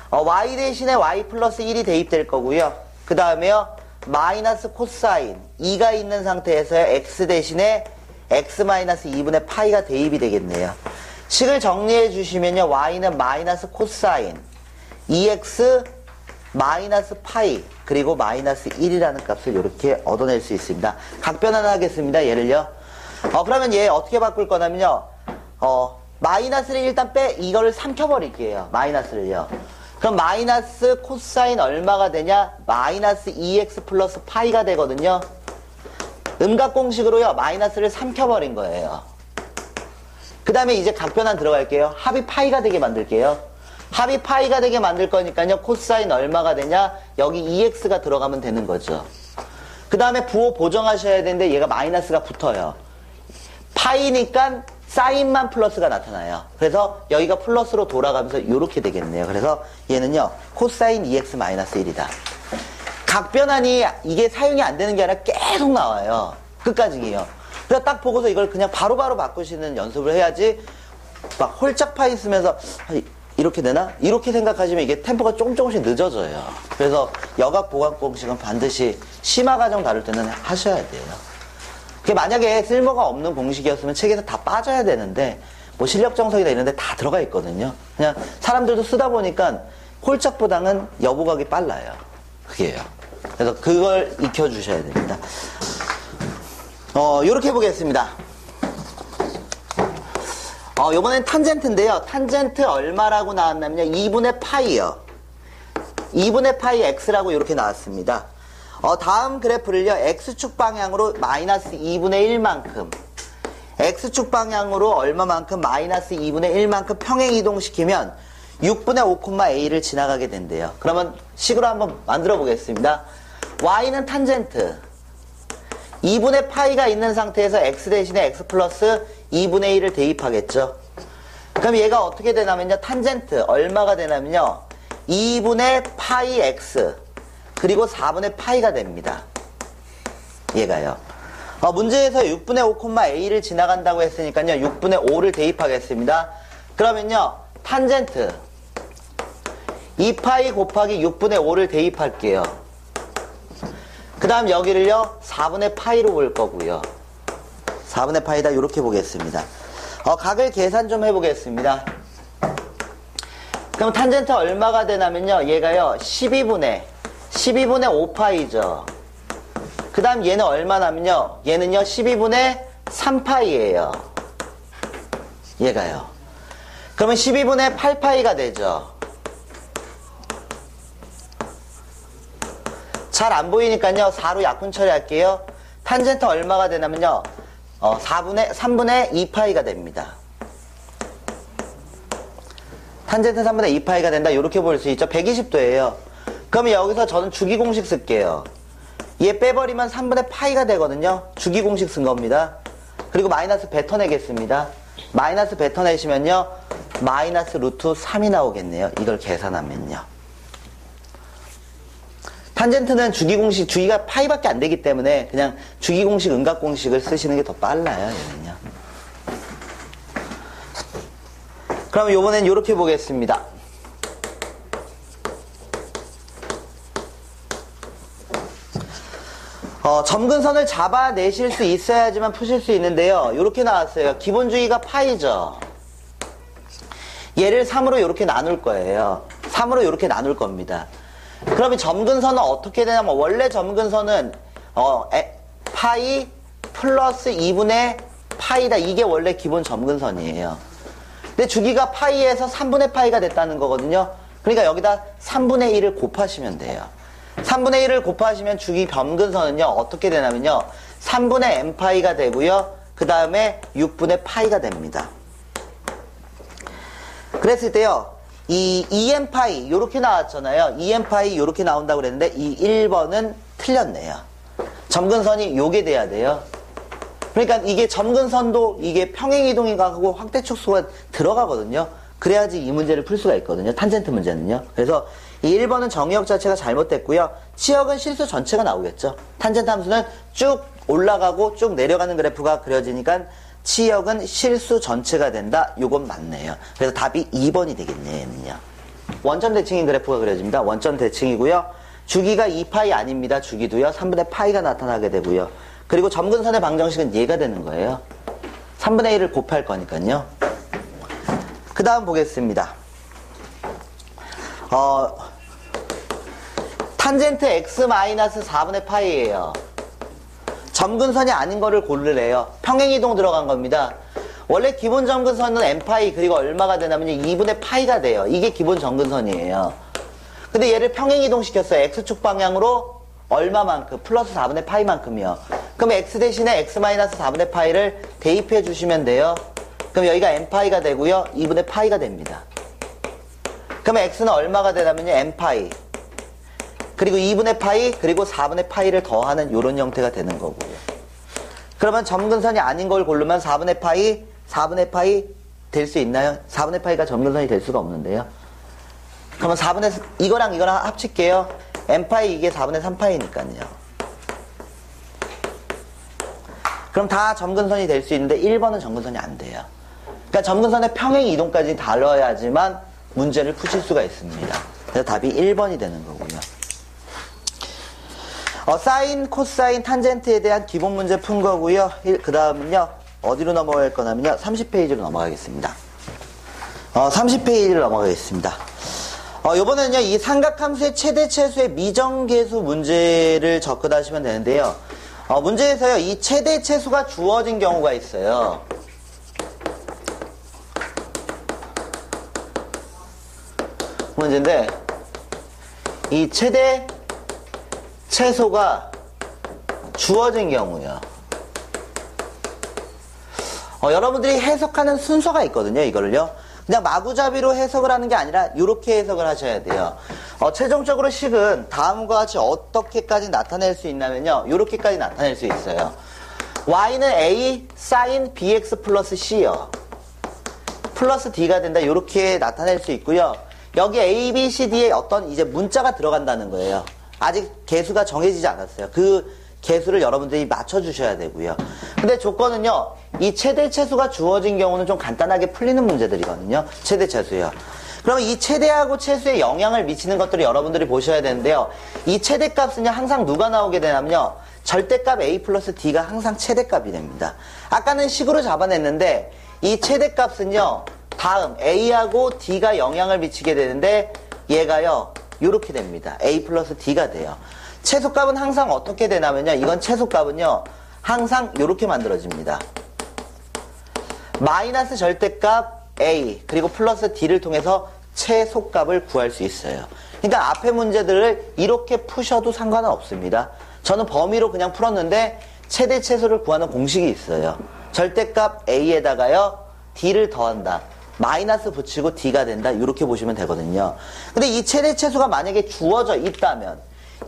y 대신에 y 플러스 1이 대입될 거고요. 그 다음에요, 마이너스 코사인 2가 있는 상태에서 x 대신에 x 마이너스 2분의 파이가 대입이 되겠네요. 식을 정리해 주시면요, y는 마이너스 코사인 2x 마이너스 파이 그리고 마이너스 1이라는 값을 이렇게 얻어낼 수 있습니다. 각변환 하겠습니다. 얘를요. 그러면 얘 어떻게 바꿀 거냐면요, 마이너스를 일단 이거를 삼켜버릴게요. 마이너스를요. 그럼 마이너스 코사인 얼마가 되냐? 마이너스 2x 플러스 파이가 되거든요. 음각공식으로요, 마이너스를 삼켜버린 거예요. 그 다음에 이제 각변환 들어갈게요. 합이 파이가 되게 만들게요. 합이 파이가 되게 만들 거니까요, 코사인 얼마가 되냐? 여기 2x가 들어가면 되는 거죠. 그 다음에 부호 보정하셔야 되는데 얘가 마이너스가 붙어요. 파이니까 사인만 플러스가 나타나요. 그래서 여기가 플러스로 돌아가면서 이렇게 되겠네요. 그래서 얘는요, 코사인 2x 마이너스 1이다. 각변환이 이게 사용이 안 되는 게 아니라 계속 나와요. 끝까지요. 그래서 딱 보고서 이걸 그냥 바로바로 바꾸시는 연습을 해야지 막 홀짝 파 있으면서 이렇게 되나? 이렇게 생각하시면 이게 템포가 조금씩 늦어져요. 그래서 여각 보강 공식은 반드시 심화 과정 다룰 때는 하셔야 돼요. 그게 만약에 쓸모가 없는 공식이었으면 책에서 다 빠져야 되는데 뭐 실력 정석이나 이런 데 다 들어가 있거든요. 그냥 사람들도 쓰다 보니까 홀짝보다는 여보각이 빨라요. 그게요. 그래서 그걸 익혀주셔야 됩니다. 요렇게 보겠습니다. 요번엔 탄젠트인데요. 탄젠트 얼마라고 나왔냐면요, 2분의 파이요. 2분의 파이 x라고 이렇게 나왔습니다. 다음 그래프를요, x축 방향으로 마이너스 2분의 1만큼, x축 방향으로 얼마만큼? 마이너스 2분의 1만큼 평행 이동시키면 6분의 5,a를 지나가게 된대요. 그러면 식으로 한번 만들어 보겠습니다. y는 탄젠트 2분의 파이가 있는 상태에서 x 대신에 x 플러스 2분의 1을 대입하겠죠. 그럼 얘가 어떻게 되냐면요, 탄젠트 얼마가 되냐면요, 2분의 파이 x 그리고 4분의 파이가 됩니다. 얘가요. 문제에서 6분의 5,a를 지나간다고 했으니까요, 6분의 5를 대입하겠습니다. 그러면요, 탄젠트 2파이 곱하기 6분의 5를 대입할게요. 그 다음 여기를요, 4분의 파이로 볼 거고요. 4분의 파이다 이렇게 보겠습니다. 각을 계산 좀 해보겠습니다. 그럼 탄젠트 얼마가 되냐면요, 얘가요, 12분의 5파이죠. 그 다음 얘는 얼마냐면요, 얘는요, 12분의 3파이예요. 얘가요. 그러면 12분의 8파이가 되죠. 잘 안 보이니까요, 4로 약분 처리할게요. 탄젠트 얼마가 되냐면요, 3분의 2파이가 됩니다. 탄젠트 3분의 2파이가 된다, 이렇게 볼 수 있죠. 120도예요. 그러면 여기서 저는 주기공식 쓸게요. 얘 빼버리면 3분의 파이가 되거든요. 주기공식 쓴 겁니다. 그리고 마이너스 뱉어내겠습니다. 마이너스 뱉어내시면요, 마이너스 루트 3이 나오겠네요. 이걸 계산하면요. 탄젠트는 주기공식, 주기가 파이밖에 안 되기 때문에 그냥 주기공식, 음각공식을 쓰시는 게 더 빨라요. 얘는요. 그럼 요번엔 요렇게 보겠습니다. 점근선을 잡아내실 수 있어야지만 푸실 수 있는데요. 요렇게 나왔어요. 기본주의가 파이죠. 얘를 3으로 요렇게 나눌 거예요. 3으로 요렇게 나눌 겁니다. 그러면 점근선은 어떻게 되냐면, 원래 점근선은 파이 플러스 2분의 파이다. 이게 원래 기본 점근선이에요. 근데 주기가 파이에서 3분의 파이가 됐다는 거거든요. 그러니까 여기다 3분의 1을 곱하시면 돼요. 3분의 1을 곱하시면 주기 점근선은요, 어떻게 되냐면요, 3분의 n파이가 되고요, 그 다음에 6분의 파이가 됩니다. 그랬을 때요, 이 2n 파이 요렇게 나왔잖아요. 2n 파이 요렇게 나온다고 그랬는데 이 1번은 틀렸네요. 점근선이 요게 돼야 돼요. 그러니까 이게 점근선도 이게 평행이동인가하고 확대축소가 들어가거든요. 그래야지 이 문제를 풀 수가 있거든요. 탄젠트 문제는요. 그래서 이 1번은 정의역 자체가 잘못됐고요. 치역은 실수 전체가 나오겠죠. 탄젠트 함수는 쭉 올라가고 쭉 내려가는 그래프가 그려지니까 치역은 실수 전체가 된다. 요건 맞네요. 그래서 답이 2번이 되겠네요. 얘는요. 원점 대칭인 그래프가 그려집니다. 원점 대칭이고요. 주기가 2파이 아닙니다. 주기도요. 3분의 파이가 나타나게 되고요. 그리고 점근선의 방정식은 얘가 되는 거예요. 3분의 1을 곱할 거니까요. 그 다음 보겠습니다. 탄젠트 x-4분의 파이예요. 점근선이 아닌 거를 고르래요. 평행이동 들어간 겁니다. 원래 기본 점근선은 n파이 그리고 얼마가 되냐면요 2분의 파이가 돼요. 이게 기본 점근선이에요. 근데 얘를 평행이동 시켰어요. x축 방향으로 얼마만큼? 플러스 4분의 파이만큼이요. 그럼 x 대신에 x-4분의 파이를 대입해 주시면 돼요. 그럼 여기가 n파이가 되고요. 2분의 파이가 됩니다. 그럼 x는 얼마가 되냐면요 n파이 그리고 2분의 파이 그리고 4분의 파이를 더하는 이런 형태가 되는 거고요. 그러면 점근선이 아닌 걸 고르면 4분의 파이 될 수 있나요? 4분의 파이가 점근선이 될 수가 없는데요. 그러면 이거랑 합칠게요. n파이 이게 4분의 3파이니까요. 그럼 다 점근선이 될 수 있는데 1번은 점근선이 안 돼요. 그러니까 점근선의 평행 이동까지 다뤄야지만 문제를 푸실 수가 있습니다. 그래서 답이 1번이 되는 거고요. 사인, 코사인, 탄젠트에 대한 기본 문제 푼 거고요. 그 다음은요, 어디로 넘어갈 거냐면요, 30페이지로 넘어가겠습니다. 30페이지로 넘어가겠습니다. 요번에는요, 이 삼각함수의 최대 최소의 미정계수 문제를 접근하시면 되는데요. 문제에서요, 이 최대 최소가 주어진 경우가 있어요. 문제인데, 이 최대 최소가 주어진 경우요. 여러분들이 해석하는 순서가 있거든요, 이거를요. 그냥 마구잡이로 해석을 하는 게 아니라 이렇게 해석을 하셔야 돼요. 최종적으로 식은 다음과 같이 어떻게까지 나타낼 수 있냐면요. 이렇게까지 나타낼 수 있어요. y는 a sin bx 플러스 c요. 플러스 d가 된다. 이렇게 나타낼 수 있고요. 여기 a, b, c, d에 어떤 이제 문자가 들어간다는 거예요. 아직 개수가 정해지지 않았어요. 그 개수를 여러분들이 맞춰주셔야 되고요. 근데 조건은요, 이 최대 최소가 주어진 경우는 좀 간단하게 풀리는 문제들이거든요. 최대 최소요. 그럼 이 최대하고 최소에 영향을 미치는 것들을 여러분들이 보셔야 되는데요. 이 최대값은요, 항상 누가 나오게 되냐면요, 절대값 a 플러스 d가 항상 최대값이 됩니다. 아까는 식으로 잡아냈는데, 이 최대값은요, 다음 a하고 d가 영향을 미치게 되는데, 얘가요, 이렇게 됩니다. a 플러스 d가 돼요. 최소값은 항상 어떻게 되냐면요. 이건 최소값은요. 항상 이렇게 만들어집니다. 마이너스 절대값 a 그리고 플러스 d를 통해서 최소값을 구할 수 있어요. 그러니까 앞에 문제들을 이렇게 푸셔도 상관은 없습니다. 저는 범위로 그냥 풀었는데 최대 최소를 구하는 공식이 있어요. 절대값 a에다가요. d를 더한다. 마이너스 붙이고 d가 된다. 이렇게 보시면 되거든요. 근데 이 최대 최소가 만약에 주어져 있다면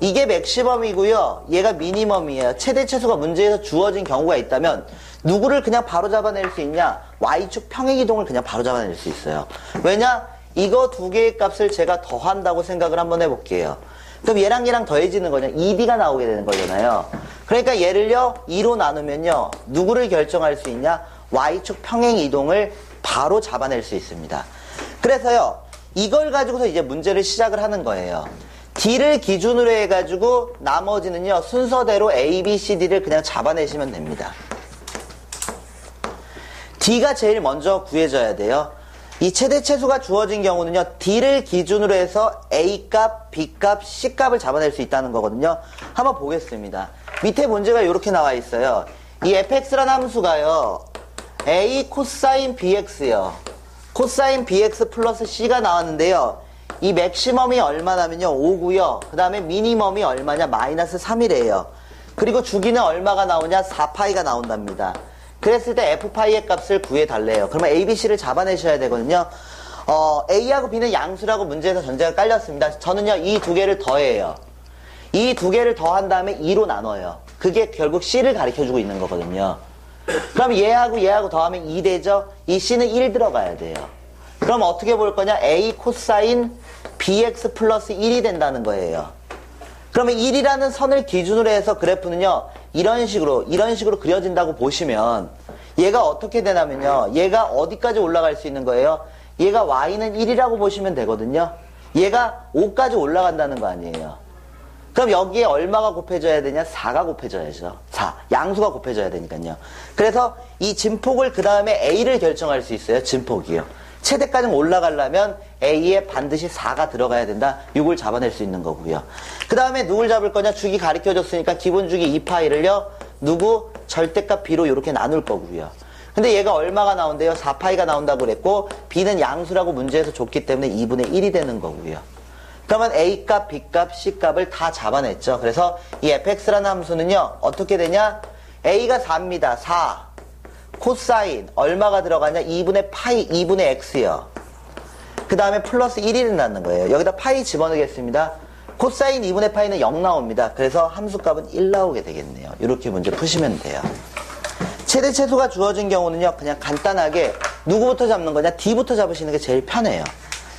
이게 맥시멈이고요. 얘가 미니멈이에요. 최대 최소가 문제에서 주어진 경우가 있다면 누구를 그냥 바로 잡아낼 수 있냐? y축 평행이동을 그냥 바로 잡아낼 수 있어요. 왜냐? 이거 두 개의 값을 제가 더한다고 생각을 한번 해볼게요. 그럼 얘랑 더해지는 거냐? 2d가 나오게 되는 거잖아요. 그러니까 얘를요 2로 나누면요 누구를 결정할 수 있냐? y축 평행이동을 바로 잡아낼 수 있습니다. 그래서요 이걸 가지고서 이제 문제를 시작을 하는 거예요. D를 기준으로 해가지고 나머지는요 순서대로 A, B, C, D를 그냥 잡아내시면 됩니다. D가 제일 먼저 구해져야 돼요. 이 최대 최소가 주어진 경우는요 D를 기준으로 해서 A값, B값, C값을 잡아낼 수 있다는 거거든요. 한번 보겠습니다. 밑에 문제가 이렇게 나와 있어요. 이 fx라는 함수가요 A 코사인 bx요. 코사인 bx 플러스 c가 나왔는데요. 이 맥시멈이 얼마냐면요 5고요. 그 다음에 미니멈이 얼마냐 마이너스 3이래요. 그리고 주기는 얼마가 나오냐 4파이가 나온답니다. 그랬을 때 f파이의 값을 구해달래요. 그러면 a, b, c를 잡아내셔야 되거든요. a하고 b는 양수라고 문제에서 전제가 깔렸습니다. 저는요, 이 두 개를 더해요. 이 두 개를 더한 다음에 2로 나눠요. 그게 결국 c를 가르쳐주고 있는 거거든요. 그럼 얘하고 더하면 2 되죠? 이 c는 1 들어가야 돼요. 그럼 어떻게 볼 거냐? a 코사인 bx 플러스 1이 된다는 거예요. 그러면 1이라는 선을 기준으로 해서 그래프는요, 이런 식으로 그려진다고 보시면, 얘가 어떻게 되냐면요, 얘가 어디까지 올라갈 수 있는 거예요? 얘가 y는 1이라고 보시면 되거든요. 얘가 5까지 올라간다는 거 아니에요. 그럼 여기에 얼마가 곱해져야 되냐? 4가 곱해져야죠. 4. 양수가 곱해져야 되니까요. 그래서 이 진폭을 그 다음에 a를 결정할 수 있어요. 진폭이요. 최대까지 올라가려면 a에 반드시 4가 들어가야 된다. 6을 잡아낼 수 있는 거고요. 그 다음에 누굴 잡을 거냐? 주기 가르쳐줬으니까 기본 주기 2파이를요. 누구? 절대값 b로 이렇게 나눌 거고요. 근데 얘가 얼마가 나온대요? 4파이가 나온다고 그랬고 b는 양수라고 문제에서 줬기 때문에 2분의 1이 되는 거고요. 그러면 a값, b값, c값을 다 잡아냈죠. 그래서 이 fx라는 함수는요. 어떻게 되냐? a가 4입니다. 4. 코사인 얼마가 들어가냐? 2분의 파이, 2분의 x요. 그 다음에 플러스 1이 된다는 거예요. 여기다 파이 집어넣겠습니다. 코사인 2분의 파이는 0 나옵니다. 그래서 함수값은 1 나오게 되겠네요. 이렇게 문제 푸시면 돼요. 최대 최소가 주어진 경우는요. 그냥 간단하게 누구부터 잡는 거냐? D부터 잡으시는 게 제일 편해요.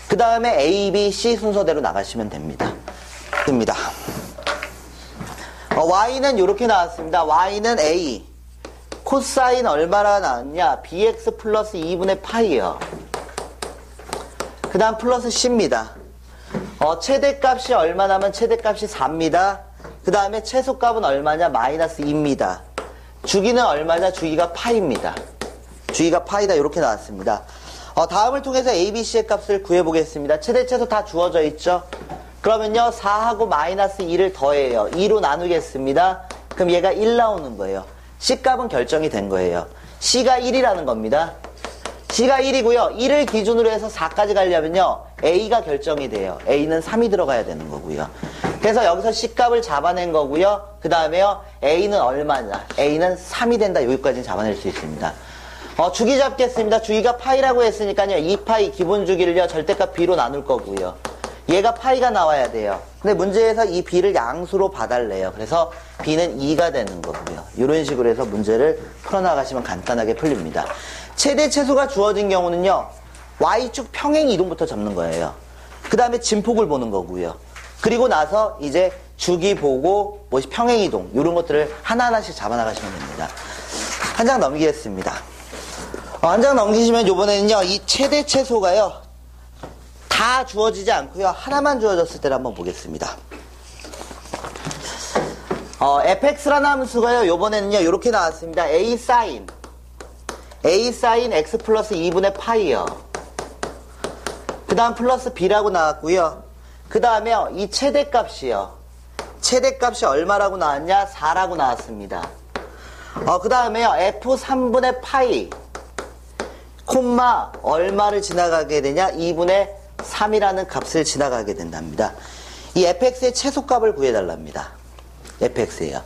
그 다음에 A, B, C 순서대로 나가시면 됩니다. Y는 이렇게 나왔습니다. Y는 A. 코사인 얼마나 나왔냐? bx 플러스 2분의 파이요. 그 다음 플러스 c입니다. 최대값이 얼마 나면 최대값이 4입니다. 그 다음에 최소값은 얼마냐? 마이너스 2입니다. 주기는 얼마냐? 주기가 파이입니다. 주기가 파이다. 이렇게 나왔습니다. 다음을 통해서 a, b, c의 값을 구해보겠습니다. 최대 최소 다 주어져 있죠? 그러면요 4하고 마이너스 2를 더해요. 2로 나누겠습니다. 그럼 얘가 1 나오는 거예요. C값은 결정이 된 거예요. C가 1이라는 겁니다. C가 1이고요. 1을 기준으로 해서 4까지 가려면요. A가 결정이 돼요. A는 3이 들어가야 되는 거고요. 그래서 여기서 C값을 잡아낸 거고요. 그 다음에요. A는 얼마냐? A는 3이 된다. 여기까지는 잡아낼 수 있습니다. 주기 잡겠습니다. 주기가 파이라고 했으니까요. 2파이 기본 주기를요. 절대값 B로 나눌 거고요. 얘가 파이가 나와야 돼요. 근데 문제에서 이 B를 양수로 봐달래요. 그래서 B는 2가 되는 거고요. 이런 식으로 해서 문제를 풀어나가시면 간단하게 풀립니다. 최대 최소가 주어진 경우는요. Y축 평행 이동부터 잡는 거예요. 그 다음에 진폭을 보는 거고요. 그리고 나서 이제 주기 보고 뭐 평행 이동 이런 것들을 하나하나씩 잡아나가시면 됩니다. 한 장 넘기겠습니다. 한 장 넘기시면 이번에는요. 이 최대 최소가요. 다 주어지지 않고요. 하나만 주어졌을 때를 한번 보겠습니다. fx라는 함수가요. 요번에는요. 이렇게 나왔습니다. a sin x 플러스 2분의 파이요. 그 다음 플러스 b라고 나왔고요. 그 다음에요. 이 최대값이요. 최대값이 얼마라고 나왔냐? 4라고 나왔습니다. 그 다음에요. f 3분의 파이 콤마 얼마를 지나가게 되냐? 2분의 3이라는 값을 지나가게 된답니다. 이 fx의 최소값을 구해달랍니다. fx예요.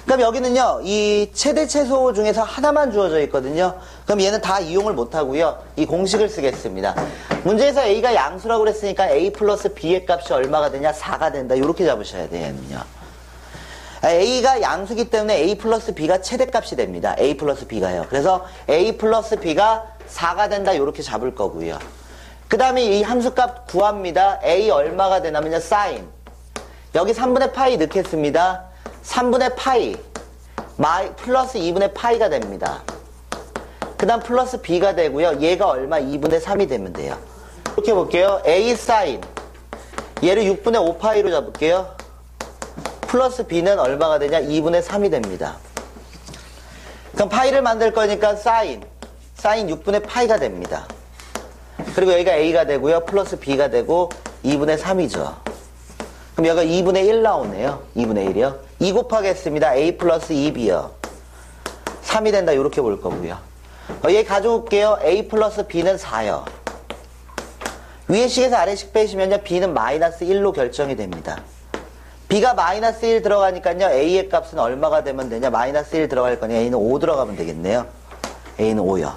그럼 여기는요, 이 최대 최소 중에서 하나만 주어져 있거든요. 그럼 얘는 다 이용을 못하고요. 이 공식을 쓰겠습니다. 문제에서 a가 양수라고 그랬으니까 a 플러스 b의 값이 얼마가 되냐? 4가 된다. 이렇게 잡으셔야 돼요, 얘는요. a가 양수기 때문에 a 플러스 b가 최대값이 됩니다. a 플러스 b가요. 그래서 a 플러스 b가 4가 된다. 이렇게 잡을 거고요. 그 다음에 이 함수값 구합니다. a 얼마가 되냐면요. sin. 여기 3분의 파이 넣겠습니다. 3분의 파이 플러스 2분의 파이가 됩니다. 그 다음 플러스 b가 되고요. 얘가 얼마? 2분의 3이 되면 돼요. 이렇게 볼게요. a sin 얘를 6분의 5파이로 잡을게요. 플러스 b는 얼마가 되냐? 2분의 3이 됩니다. 그럼 파이를 만들 거니까 sin 6분의 파이가 됩니다. 그리고 여기가 a가 되고요. 플러스 b가 되고 2분의 3이죠. 그럼 여기가 2분의 1 나오네요. 2분의 1이요. 2 곱하겠습니다. a 플러스 2b요. 3이 된다. 이렇게 볼 거고요. 얘 가져올게요. a 플러스 b는 4요. 위에 식에서 아래 식 빼시면요. b는 마이너스 1로 결정이 됩니다. b가 마이너스 1 들어가니까요. a의 값은 얼마가 되면 되냐? 마이너스 1 들어갈 거냐? a는 5 들어가면 되겠네요. a는 5요.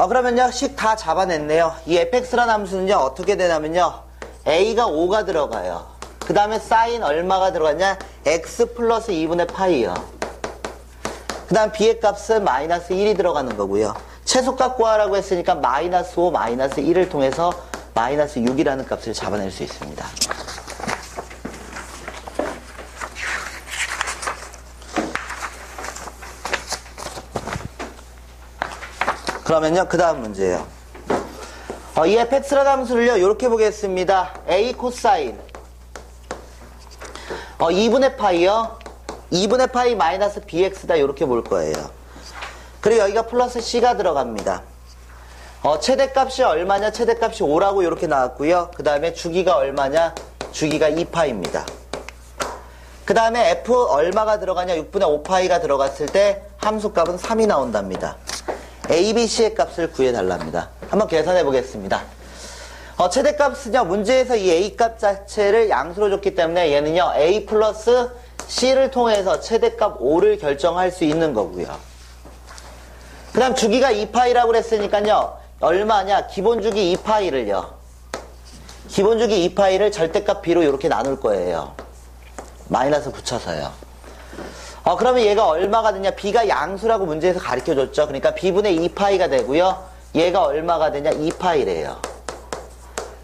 그러면요, 식 다 잡아냈네요. 이 fx라는 함수는요, 어떻게 되냐면요, a가 5가 들어가요. 그 다음에 사인 얼마가 들어갔냐? x 플러스 2분의 파이요. 그 다음 b의 값은 마이너스 1이 들어가는 거고요. 최소값 구하라고 했으니까 마이너스 5, 마이너스 1을 통해서 마이너스 6이라는 값을 잡아낼 수 있습니다. 그러면요, 그 다음 문제예요. 이 fx라는 함수를요, 이렇게 보겠습니다. a 코사인 2분의 파이요. 2분의 파이 마이너스 bx다, 이렇게 볼 거예요. 그리고 여기가 플러스 c가 들어갑니다. 최대값이 얼마냐? 최대값이 5라고 이렇게 나왔고요. 그 다음에 주기가 얼마냐? 주기가 2파입니다. 그 다음에 f 얼마가 들어가냐? 6분의 5파이가 들어갔을 때 함수값은 3이 나온답니다. a, b, c의 값을 구해달랍니다. 한번 계산해 보겠습니다. 최대값은요, 문제에서 이 a 값 자체를 양수로 줬기 때문에 얘는요, a 플러스 c를 통해서 최대값 5를 결정할 수 있는 거고요. 그 다음 주기가 2파이라고 그랬으니까요, 얼마냐? 기본주기 2파이를요. 기본주기 2파이를 절대값 b로 이렇게 나눌 거예요. 마이너스 붙여서요. 그러면 얘가 얼마가 되냐? b가 양수라고 문제에서 가르쳐줬죠. 그러니까 b분의 2파이가 되고요. 얘가 얼마가 되냐? 2파이래요.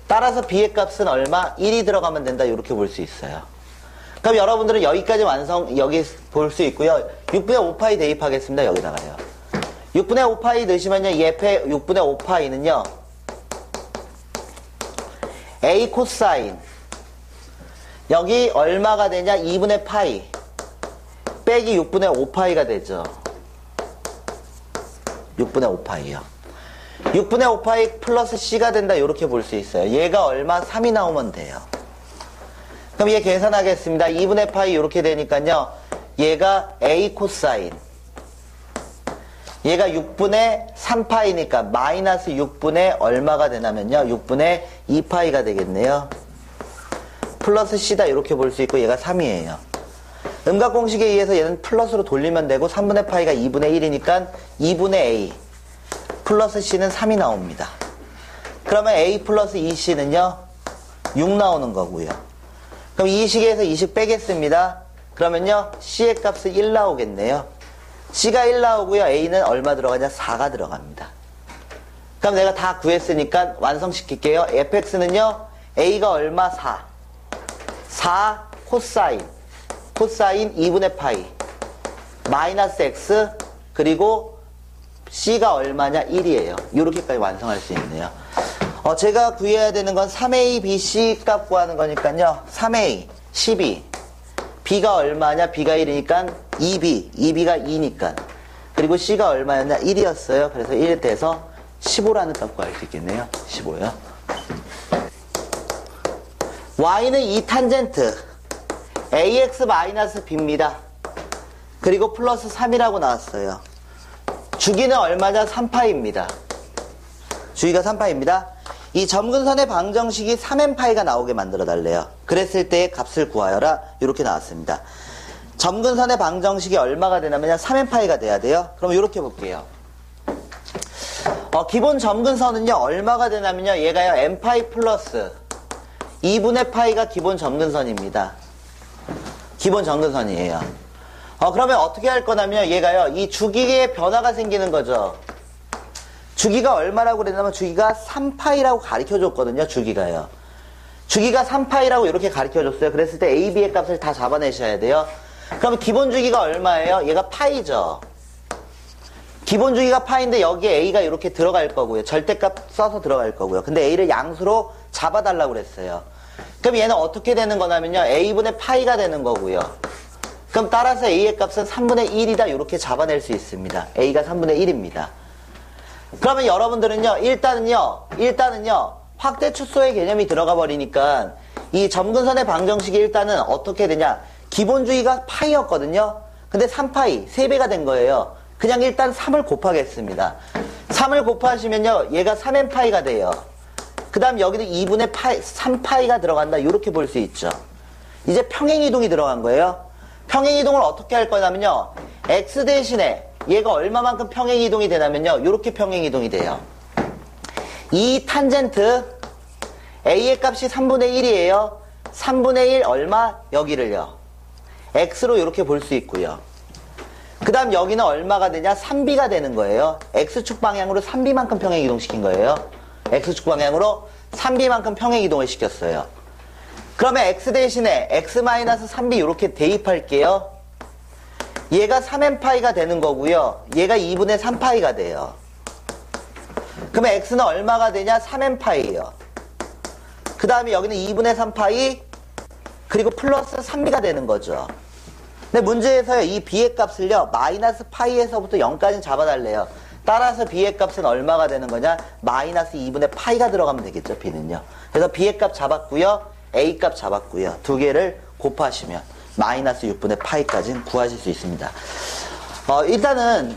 따라서 b의 값은 얼마? 1이 들어가면 된다. 이렇게 볼 수 있어요. 그럼 여러분들은 여기까지 여기 볼 수 있고요. 6분의 5파이 대입하겠습니다. 여기다가요. 6분의 5파이 넣으시면요. 이 f의 6분의 5파이는요. a 코사인 여기 얼마가 되냐? 2분의 파이 빼기 6분의 5파이가 되죠. 6분의 5파이요. 6분의 5파이 플러스 c가 된다. 이렇게 볼 수 있어요. 얘가 얼마? 3이 나오면 돼요. 그럼 얘 계산하겠습니다. 2분의 파이 이렇게 되니까요. 얘가 a 코사인 얘가 6분의 3파이니까 마이너스 6분의 얼마가 되냐면요. 6분의 2파이가 되겠네요. 플러스 c다. 이렇게 볼 수 있고 얘가 3이에요. 음각공식에 의해서 얘는 플러스로 돌리면 되고 3분의 파이가 2분의 1이니까 2분의 a 플러스 c는 3이 나옵니다. 그러면 a 플러스 2c는요 6 나오는 거고요. 그럼 이 식에서 20 빼겠습니다. 그러면요 c의 값은 1 나오겠네요. c가 1 나오고요. a는 얼마 들어가냐? 4가 들어갑니다. 그럼 내가 다 구했으니까 완성시킬게요. fx는요 a가 얼마? 4 코사인 2분의 파이 마이너스 x 그리고 c가 얼마냐? 1이에요. 이렇게까지 완성할 수 있네요. 제가 구해야 되는 건 3a, b, c 값 구하는 거니까요. 3a, 12 b가 얼마냐? b가 1이니까 2b가 2니까 그리고 c가 얼마였냐? 1이었어요. 그래서 1에 대해서 15라는 값 구할 수 있겠네요. 15요. y는 2탄젠트 ax-b입니다. 그리고 플러스 3이라고 나왔어요. 주기는 얼마냐? 3파입니다. 주기가 3파입니다. 이 점근선의 방정식이 3n파이가 나오게 만들어 달래요. 그랬을 때의 값을 구하여라. 이렇게 나왔습니다. 점근선의 방정식이 얼마가 되냐면 3n파이가 돼야 돼요. 그럼 이렇게 볼게요. 기본 점근선은요 얼마가 되냐면요 얘가요 n파이 플러스 2분의 파이가 기본 점근선입니다. 기본 점근선이에요. 그러면 어떻게 할 거냐면 얘가요 이 주기의 변화가 생기는 거죠. 주기가 얼마라고 그랬냐면 주기가 3파이라고 가르쳐 줬거든요. 주기가요. 주기가 3파이라고 이렇게 가르쳐 줬어요. 그랬을 때 a, b의 값을 다 잡아내셔야 돼요. 그러면 기본 주기가 얼마예요? 얘가 파이죠. 기본 주기가 파인데 여기에 a가 이렇게 들어갈 거고요. 절대값 써서 들어갈 거고요. 근데 a를 양수로 잡아달라고 그랬어요. 그럼 얘는 어떻게 되는 거냐면요 a분의 파이가 되는 거고요. 그럼 따라서 a의 값은 3분의 1이다. 이렇게 잡아낼 수 있습니다. a가 3분의 1입니다. 그러면 여러분들은요 일단은요 확대 축소의 개념이 들어가 버리니까 이 점근선의 방정식이 일단은 어떻게 되냐? 기본 주기가 파이였거든요. 근데 3파이 3배가 된 거예요. 그냥 일단 3을 곱하겠습니다. 3을 곱하시면요 얘가 3n파이가 돼요. 그 다음 여기는 2분의 파이 3파이가 들어간다. 이렇게 볼 수 있죠. 이제 평행이동이 들어간 거예요. 평행이동을 어떻게 할 거냐면요 x 대신에 얘가 얼마만큼 평행이동이 되냐면요. 이렇게 평행이동이 돼요. 이 탄젠트 A의 값이 3분의 1이에요. 3분의 1 얼마? 여기를요. X로 이렇게 볼 수 있고요. 그 다음 여기는 얼마가 되냐? 3B가 되는 거예요. X축 방향으로 3B만큼 평행이동시킨 거예요. X축 방향으로 3B만큼 평행이동을 시켰어요. 그러면 X 대신에 X-3B 이렇게 대입할게요. 얘가 3n파이가 되는 거고요. 얘가 2분의 3파이가 돼요. 그러면 X는 얼마가 되냐? 3n파이예요. 그 다음에 여기는 2분의 3파이 그리고 플러스 3B가 되는 거죠. 근데 문제에서요. 이 B의 값을요. 마이너스 파이에서부터 0까지 잡아달래요. 따라서 B의 값은 얼마가 되는 거냐? 마이너스 2분의 파이가 들어가면 되겠죠. B는요. 그래서 B의 값 잡았고요. A 값 잡았고요. 두 개를 곱하시면 마이너스 6분의 파이까지는 구하실 수 있습니다. 일단은